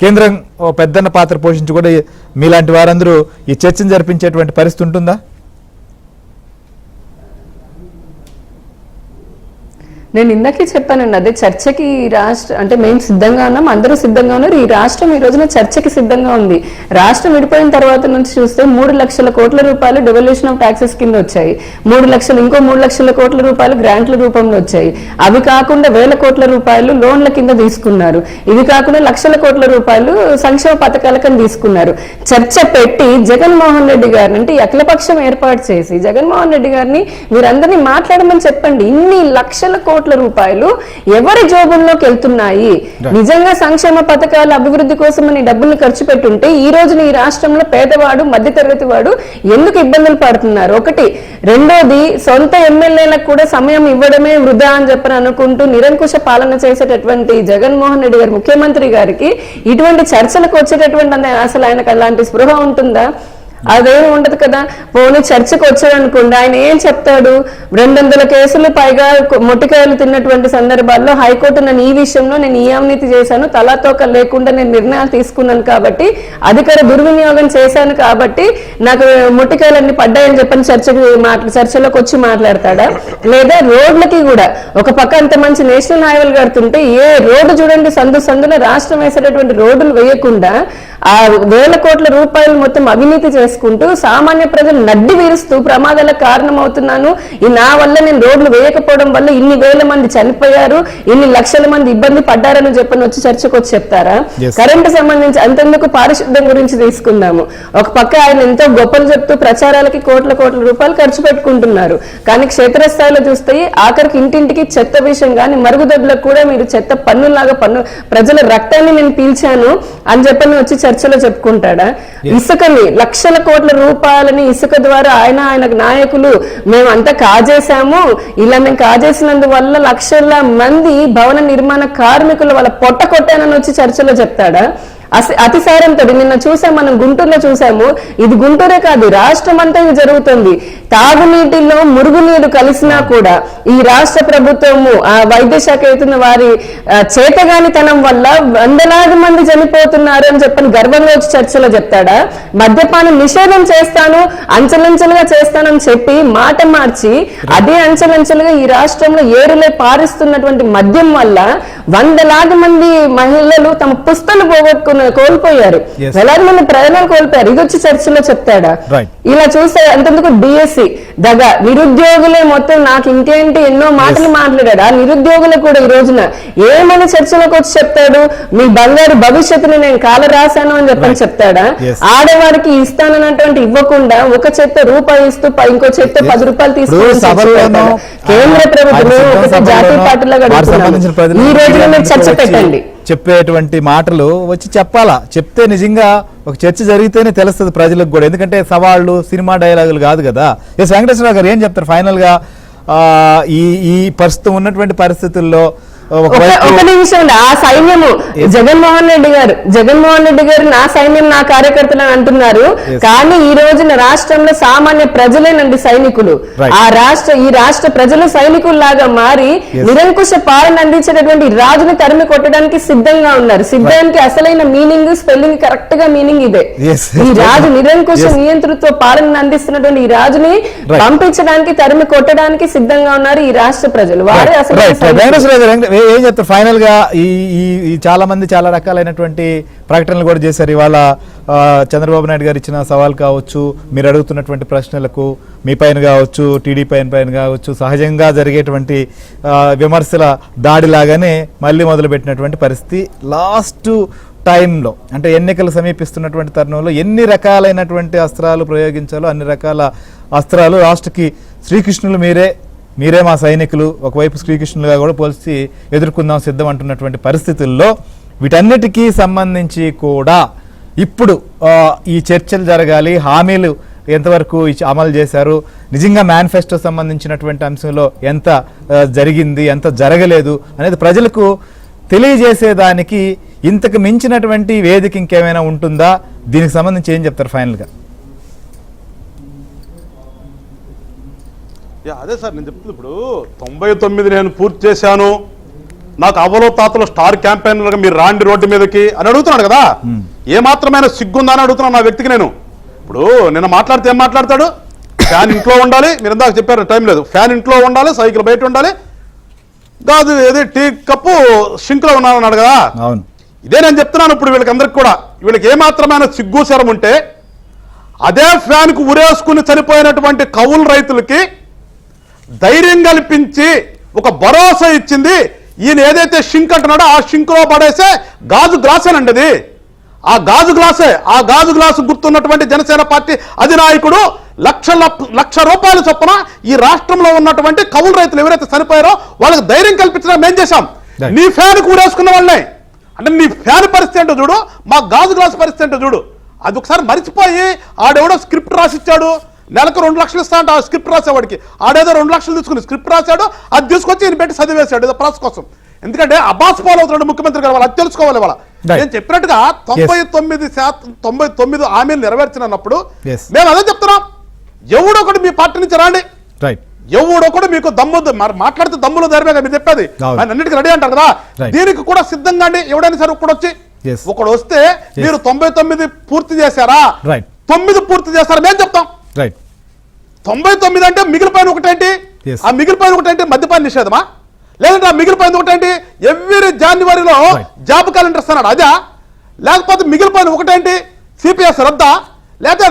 కేంద్రం పెద్దన్న పాత్ర పోషించి కూడా మీలాంటి వారందరూ ఈ చర్చను జరిపించేటువంటి పరిస్థితి ఉంటుందా? నేను ఇందాకే చెప్పానండి, అదే చర్చకి అంటే మేము సిద్ధంగా ఉన్నాం, అందరూ సిద్ధంగా ఉన్నారు. ఈ రాష్ట్రం ఈ రోజున చర్చకి సిద్ధంగా ఉంది. రాష్ట్రం విడిపోయిన తర్వాత నుంచి చూస్తే 3 లక్షల కోట్ల రూపాయలు డెవల్యూషన్ ఆఫ్ ట్యాక్సెస్ కింద వచ్చాయి. 3 లక్షల కోట్ల రూపాయలు గ్రాంట్ల రూపంలో వచ్చాయి. అవి కాకుండా 1,000 కోట్ల రూపాయలు లోన్ల కింద తీసుకున్నారు. ఇవి కాకుండా లక్షల కోట్ల రూపాయలు సంక్షేమ పథకాల కింద తీసుకున్నారు. చర్చ పెట్టి జగన్మోహన్ రెడ్డి గారిని, అంటే అఖిలపక్షం ఏర్పాటు చేసి జగన్మోహన్ రెడ్డి గారిని మీరందరినీ మాట్లాడమని చెప్పండి. ఇన్ని లక్షల కోట్ల రూపాయలు ఎవరి జోబుల్లోకి వెళ్తున్నాయి? నిజంగా సంక్షేమ పథకాల అభివృద్ధి కోసం డబ్బులు ఖర్చు పెట్టుంటే ఈ రోజున ఈ రాష్ట్రంలో పేదవాడు, మధ్యతరగతి వాడు ఎందుకు ఇబ్బందులు పడుతున్నారు? ఒకటి. రెండోది, సొంత ఎమ్మెల్యేలకు కూడా సమయం ఇవ్వడమే వృధా అని చెప్పని అనుకుంటూ నిరంకుశ పాలన చేసేటటువంటి జగన్మోహన్ రెడ్డి గారు, ముఖ్యమంత్రి గారికి ఇటువంటి చర్చలకు వచ్చేటటువంటి అసలు ఆయనకు అలాంటి స్పృహ ఉంటుందా? అదేమి ఉండదు కదా. పోనీ చర్చకు వచ్చాడు అనుకోండి, ఆయన ఏం చెప్తాడు? 200 కేసులు పైగా మొట్టికాయలు తిన్నటువంటి సందర్భాల్లో హైకోర్టు నన్ను ఈ విషయంలో నేను ఈ అవినీతి చేశాను, తలాతోక లేకుండా నేను నిర్ణయాలు తీసుకున్నాను కాబట్టి, అధికార దుర్వినియోగం చేశాను కాబట్టి నాకు మొట్టికాయలన్నీ పడ్డాయని చెప్పని చర్చలోకి వచ్చి మాట్లాడతాడా? లేదా రోడ్లకి కూడా ఒక పక్క అంత మంచి నేషనల్ హైవేలు కడుతుంటే ఏ రోడ్డు చూడండి సందులో రాష్ట్రం వేసేటటువంటి రోడ్డులు వేయకుండా ఆ వేల కోట్ల రూపాయలు మొత్తం అవినీతి చేసుకుంటూ సామాన్య ప్రజలు నడ్డి వీరుస్తూ ప్రమాదాలకు కారణమవుతున్నాను, నా వల్ల నేను రోడ్లు వేయకపోవడం వల్ల ఇన్ని వేల మంది చనిపోయారు, ఇన్ని లక్షల మంది ఇబ్బంది పడ్డారని చెప్పని వచ్చి చర్చకు వచ్చి చెప్తారా? కరెంటు సంబంధించి అంతెందుకు పారిశుద్ధ్యం గురించి తీసుకుందాము. ఒక పక్క ఆయన ఎంతో గొప్పలు చెప్తూ ప్రచారాలకి కోట్ల రూపాయలు ఖర్చు పెట్టుకుంటున్నారు, కానీ క్షేత్రస్థాయిలో చూస్తే ఆఖరికి ఇంటింటికి చెత్త విషయం కానీ మరుగుదొడ్లకు కూడా మీరు చెత్త పన్నులాగా ప్రజల రక్తాన్ని నేను పీల్చాను అని చెప్పని వచ్చి చర్చలో చెప్పుకుంటాడా? ఇసుకని లక్షల కోట్ల రూపాయలని ఇసుక ద్వారా ఆయన నాయకులు మేమంతా కాజేశాము, ఇలా మేము కాజేసినందువల్ల లక్షల మంది భవన నిర్మాణ కార్మికులు వాళ్ళ పొట్ట కొట్టానని వచ్చి చర్చలో చెప్తాడా? అతిసారంతో నిన్న చూసాం, మనం గుంటూరులో చూసాము. ఇది గుంటూరే కాదు, రాష్ట్రం అంతా ఇది జరుగుతుంది. తాగునీటిలో మురుగునీరు కలిసినా కూడా ఈ రాష్ట్ర ప్రభుత్వము ఆ వైద్య శాఖ అవుతున్న వారి చేతగానితనం వల్ల వందలాది మంది చనిపోతున్నారు అని చెప్పని గర్వంగా వచ్చి చర్చలో చెప్తాడా? మద్యపానం నిషేధం చేస్తాను, అంచెలంచెలుగా చేస్తానని చెప్పి మాట మార్చి అదే అంచెలంచెలుగా ఈ రాష్ట్రంలో ఏరులే పారిస్తున్నటువంటి మద్యం వల్ల వందలాది మంది మహిళలు తమ పుస్తలు కోల్పోయారు, వేలాది మంది ప్రయాణాలు కోల్పోయారు. ఇది వచ్చి చర్చలో చెప్తాడా? ఇలా చూస్తే అంతెందుకు డిఎస్సి దగా నిరుద్యోగులే మొత్తం నాకు ఇంకేంటి ఎన్నో మాటలు మాట్లాడాడు. ఆ నిరుద్యోగులు కూడా ఈ రోజున ఏమని చర్చలోకి వచ్చి చెప్తాడు? మీ బంగారు భవిష్యత్తుని నేను కాల రాశాను అని చెప్పని చెప్తాడా? ఆడవారికి ఇస్తానన్నటువంటి ఇవ్వకుండా ఒక చెత్త రూపాయి ఇస్తూ ఇంకో చెత్త 10 రూపాయలు తీసుకుని కేంద్ర ప్రభుత్వం జాతీయ పార్టీలో ఈ రోజున మీరు చర్చ పెట్టండి. చెప్పేటువంటి మాటలు వచ్చి చెప్పాలా, చెప్తే నిజంగా ఒక చర్చ జరిగితేనే తెలుస్తుంది ప్రజలకు కూడా. ఎందుకంటే సవాళ్ళు సినిమా డైలాగులు కాదు కదా. ఎస్ వెంకటేశ్వరరావు గారు ఏం చెప్తారు ఫైనల్ గా ఈ ప్రస్తుతం ఉన్నటువంటి పరిస్థితుల్లో? ఒక నిమిషం, ఆ సైన్యము జగన్మోహన్ రెడ్డి గారు నా సైన్యం నా కార్యకర్తలు అంటున్నారు, కానీ ఈ రోజున రాష్ట్రంలో సామాన్య ప్రజలేనండి సైనికులు. ఈ రాష్ట్ర ప్రజలు సైనికుల్లాగా మారి నిరంకుశ పాలన అందించేటటువంటి రాజుని తరిమి కొట్టడానికి సిద్ధంగా ఉన్నారు. సిద్ధానికి అసలైన మీనింగ్ స్పెల్లింగ్ కరెక్ట్ గా మీనింగ్ ఇదే. ఈ రాజు నిరంకుశ నియంతృత్వ పాలన అందిస్తున్నటువంటి ఈ రాజుని పంపించడానికి తరిమి కొట్టడానికి సిద్ధంగా ఉన్నారు ఈ రాష్ట్ర ప్రజలు. వారే అసలు ఏం చెప్తారు ఫైనల్ గా? ఈ చాలా మంది చాలా రకాలైనటువంటి ప్రకటనలు కూడా చేశారు ఇవాళ. చంద్రబాబు నాయుడు గారు ఇచ్చిన సవాల్ కావచ్చు, మీరు అడుగుతున్నటువంటి ప్రశ్నలకు మీ పైన కావచ్చు, టీడీపీ పైన కావచ్చు, సహజంగా జరిగేటువంటి విమర్శల దాడిలాగానే మళ్ళీ మొదలుపెట్టినటువంటి పరిస్థితి. లాస్ట్ టైంలో అంటే ఎన్నికలు సమీపిస్తున్నటువంటి తరుణంలో ఎన్ని రకాలైనటువంటి అస్త్రాలు ప్రయోగించాలో అన్ని రకాల అస్త్రాలు రాష్ట్రకి శ్రీకృష్ణులు మీరే మా సైనికులు, ఒకవైపు శ్రీకృష్ణులుగా కూడా పోల్చి ఎదుర్కొందాం సిద్ధం అంటున్నటువంటి పరిస్థితుల్లో వీటన్నిటికీ సంబంధించి కూడా ఇప్పుడు ఈ చర్చలు జరగాలి. హామీలు ఎంతవరకు అమలు చేశారు, నిజంగా మేనిఫెస్టో సంబంధించినటువంటి అంశంలో ఎంత జరిగింది, ఎంత జరగలేదు అనేది ప్రజలకు తెలియజేసేదానికి ఇంతకు మించినటువంటి వేదిక ఇంకేమైనా ఉంటుందా? దీనికి సంబంధించి ఏం చెప్తారు ఫైనల్గా? అదే సార్ నేను చెప్తుంది, ఇప్పుడు 99 నేను పూర్తి చేశాను, నాకు అవలో తాతలో స్టార్ క్యాంపెయినర్గా మీరు రాండి రోడ్డు మీదకి అని అడుగుతున్నాడు కదా. ఏమాత్రమైన సిగ్గుందా అని అడుగుతున్నాను నా వ్యక్తికి నేను. ఇప్పుడు నిన్న మాట్లాడితే ఏం మాట్లాడతాడు? ఫ్యాన్ ఇంట్లో ఉండాలి, మీరు ఇందాక చెప్పారు టైం లేదు, ఫ్యాన్ ఇంట్లో ఉండాలి, సైకిల్ బయట ఉండాలి, కాదు ఏది టీ కప్పు షింక్లో ఉన్నానన్నాడు కదా. ఇదే నేను చెప్తున్నాను ఇప్పుడు వీళ్ళకందరికి కూడా. వీళ్ళకి ఏమాత్రమైన సిగ్గు శరం ఉంటే అదే ఫ్యాన్కు ఉరేసుకుని చనిపోయినటువంటి కౌలు రైతులకి ధైర్యం కల్పించి ఒక భరోసా ఇచ్చింది ఈయన. ఏదైతే షింక్ అంటున్నాడో ఆ షింక్లో పడేసే గాజు గ్లాసేనండి అది. ఆ గాజు గ్లాసు గుర్తున్నటువంటి జనసేన పార్టీ అధినాయకుడు లక్ష రూపాయల చొప్పున ఈ రాష్ట్రంలో ఉన్నటువంటి కౌలు రైతులు ఎవరైతే చనిపోయారో వాళ్ళకి ధైర్యం కల్పించడం మేము చేశాం. నీ ఫ్యాన్ కూరేసుకున్న వాళ్ళనే అంటే నీ ఫ్యాన్ పరిస్థితి ఏంటో చూడు, మా గాజు గ్లాసు పరిస్థితి ఏంటో చూడు. అది ఒకసారి మరిచిపోయి ఆడెవడో స్క్రిప్ట్ రాసిచ్చాడు, నెలకు 2 లక్షలు ఇస్తా అంటే ఆ స్క్రిప్ట్ రాసేవాడికి ఆడేదో 2 లక్షలు తీసుకుని స్క్రిప్ట్ రాశాడు, అది తీసుకొచ్చి ఈయన పెట్టి చదివేశాడు ఏదో ప్రాసెస్ కోసం. ఎందుకంటే అబాస్ పాలు అవుతున్నాడు ముఖ్యమంత్రి గారు, వాళ్ళు అది తెలుసుకోవాలి. వాళ్ళ Right. నేను చెప్పినట్టుగా 99% హామీలు నెరవేర్చినప్పుడు Yes. మేము అదే చెప్తున్నాం. ఎవడొకటి మీ పార్టీ నుంచి రాండి, రైట్ ఎవడొకడు మీకు దమ్ము మాట్లాడితే దమ్ములో ధైర్యంగా మీరు చెప్పేది అవును. ఆయన అన్నిటికీ రెడీ అంటారు కదా. Right. దీనికి కూడా సిద్ధంగా అండి. ఎవడైనా సరే ఒకడు వచ్చి Yes. ఒకడు వస్తే మీరు 99 పూర్తి చేశారా, రైట్ 9 పూర్తి చేస్తారా మేము చెప్తాం. రైట్ 99 అంటే మిగిలిపోయిన ఒకటేంటి, Yes. ఆ మిగిలిపోయిన ఒకటేంటి మద్యపాన నిషేధమా, లేదంటే ఆ మిగిలిపోయింది ఒకటేంటి ఎవ్రీ జనవరిలో Right. జాబ్ క్యాలెండర్ ఇస్తున్నాడు అదా, లేకపోతే మిగిలిపోయిన ఒకటేంటి సిపిఎస్ రద్దా, లేదా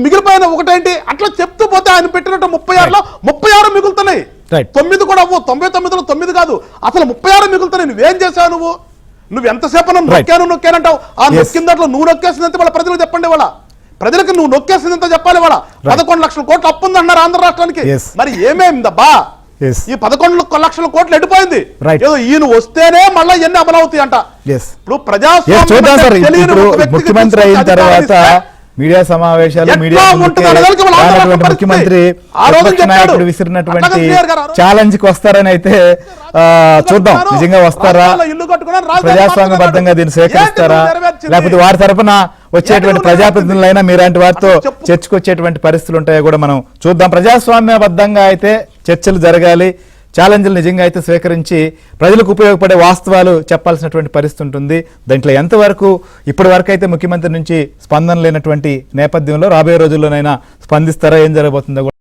మిగిలిపోయిన ఒకటేంటి అట్లా చెప్తూ పోతే ఆయన పెట్టినట్టు 36లో 36 మిగులుతున్నాయి. Right. 9 కూడా అవ్వు, 99లో 9 కాదు, అసలు 36 మిగులుతున్నాయి. నువ్వేం చేసావు నువ్వు ఎంతసేపు Right. నొక్కానంటావు. ఆ Yes. నొక్కిన దాంట్లో నువ్వు నొక్కేసిందంటే వాళ్ళ ప్రజలకు చెప్పండి, వాళ్ళ ప్రజలకు నువ్వు నొక్కేసిందంత చెప్పాలి. వాళ్ళ 11 లక్షల కోట్లు అప్పు ఉందన్నారు ఆంధ్ర రాష్ట్రానికి. Yes. మరి ఏమేమిందబ్బా Yes. ఈ 11 లక్షల కోట్లు ఎడిపోయింది. Right. ఏదో ఈయన వస్తేనే మళ్ళీ ఎన్ని అమలవుతాయి అంట. ఎస్ ఇప్పుడు ఎస్ ప్రజాస్వామ్యం చూద్దాం సార్. అంటే తెలియని ఇప్పుడు ఒక వ్యక్తికి ముఖ్యమంత్రి తీసుకొచ్చి అయిన అధికారం తర్వాత ఇస్తే మీడియా సమావేశాలు ఎట్లా మీడియా ఉంటుంది అనేది వాళ్ళ ఆంధ్ర రాష్ట్ర ముఖ్యమంత్రి పరిస్థితి. ఆ రోజు విపక్ష చెప్పాడు. నాయకుడు అట్లాగే విసిరినటువంటి క్లియర్ గారు ఆ రోజు ఛాలెంజ్ కి వస్తారని అయితే చూద్దాం నిజంగా వస్తారా, రాష్ట్రాల్లో ఇల్లు కట్టుకున్నారు, రాజధాని ప్రజాస్వామ్యబద్ధంగా దీన్ని స్వీకరిస్తారా, ఏంటి నువ్వు నెరవేర్చింది? లేకపోతే వారి తరపున వచ్చేటువంటి ఏంటి ప్రజాప్రతినిధులైనా మీలాంటి వారితో అసలు చెప్పు. చర్చకు వచ్చేటువంటి పరిస్థితులు ఉంటాయో కూడా మనం చూద్దాం. ప్రజాస్వామ్యబద్ధంగా అయితే చర్చలు జరగాలి, ఛాలెంజ్లు నిజంగా అయితే స్వీకరించి ప్రజలకు ఉపయోగపడే వాస్తవాలు చెప్పాల్సినటువంటి పరిస్థితి ఉంటుంది. దాంట్లో ఎంతవరకు ఇప్పటి వరకు అయితే ముఖ్యమంత్రి నుంచి స్పందన లేనటువంటి నేపథ్యంలో రాబోయే రోజుల్లోనైనా స్పందిస్తారా, ఏం జరగబోతుందో కూడా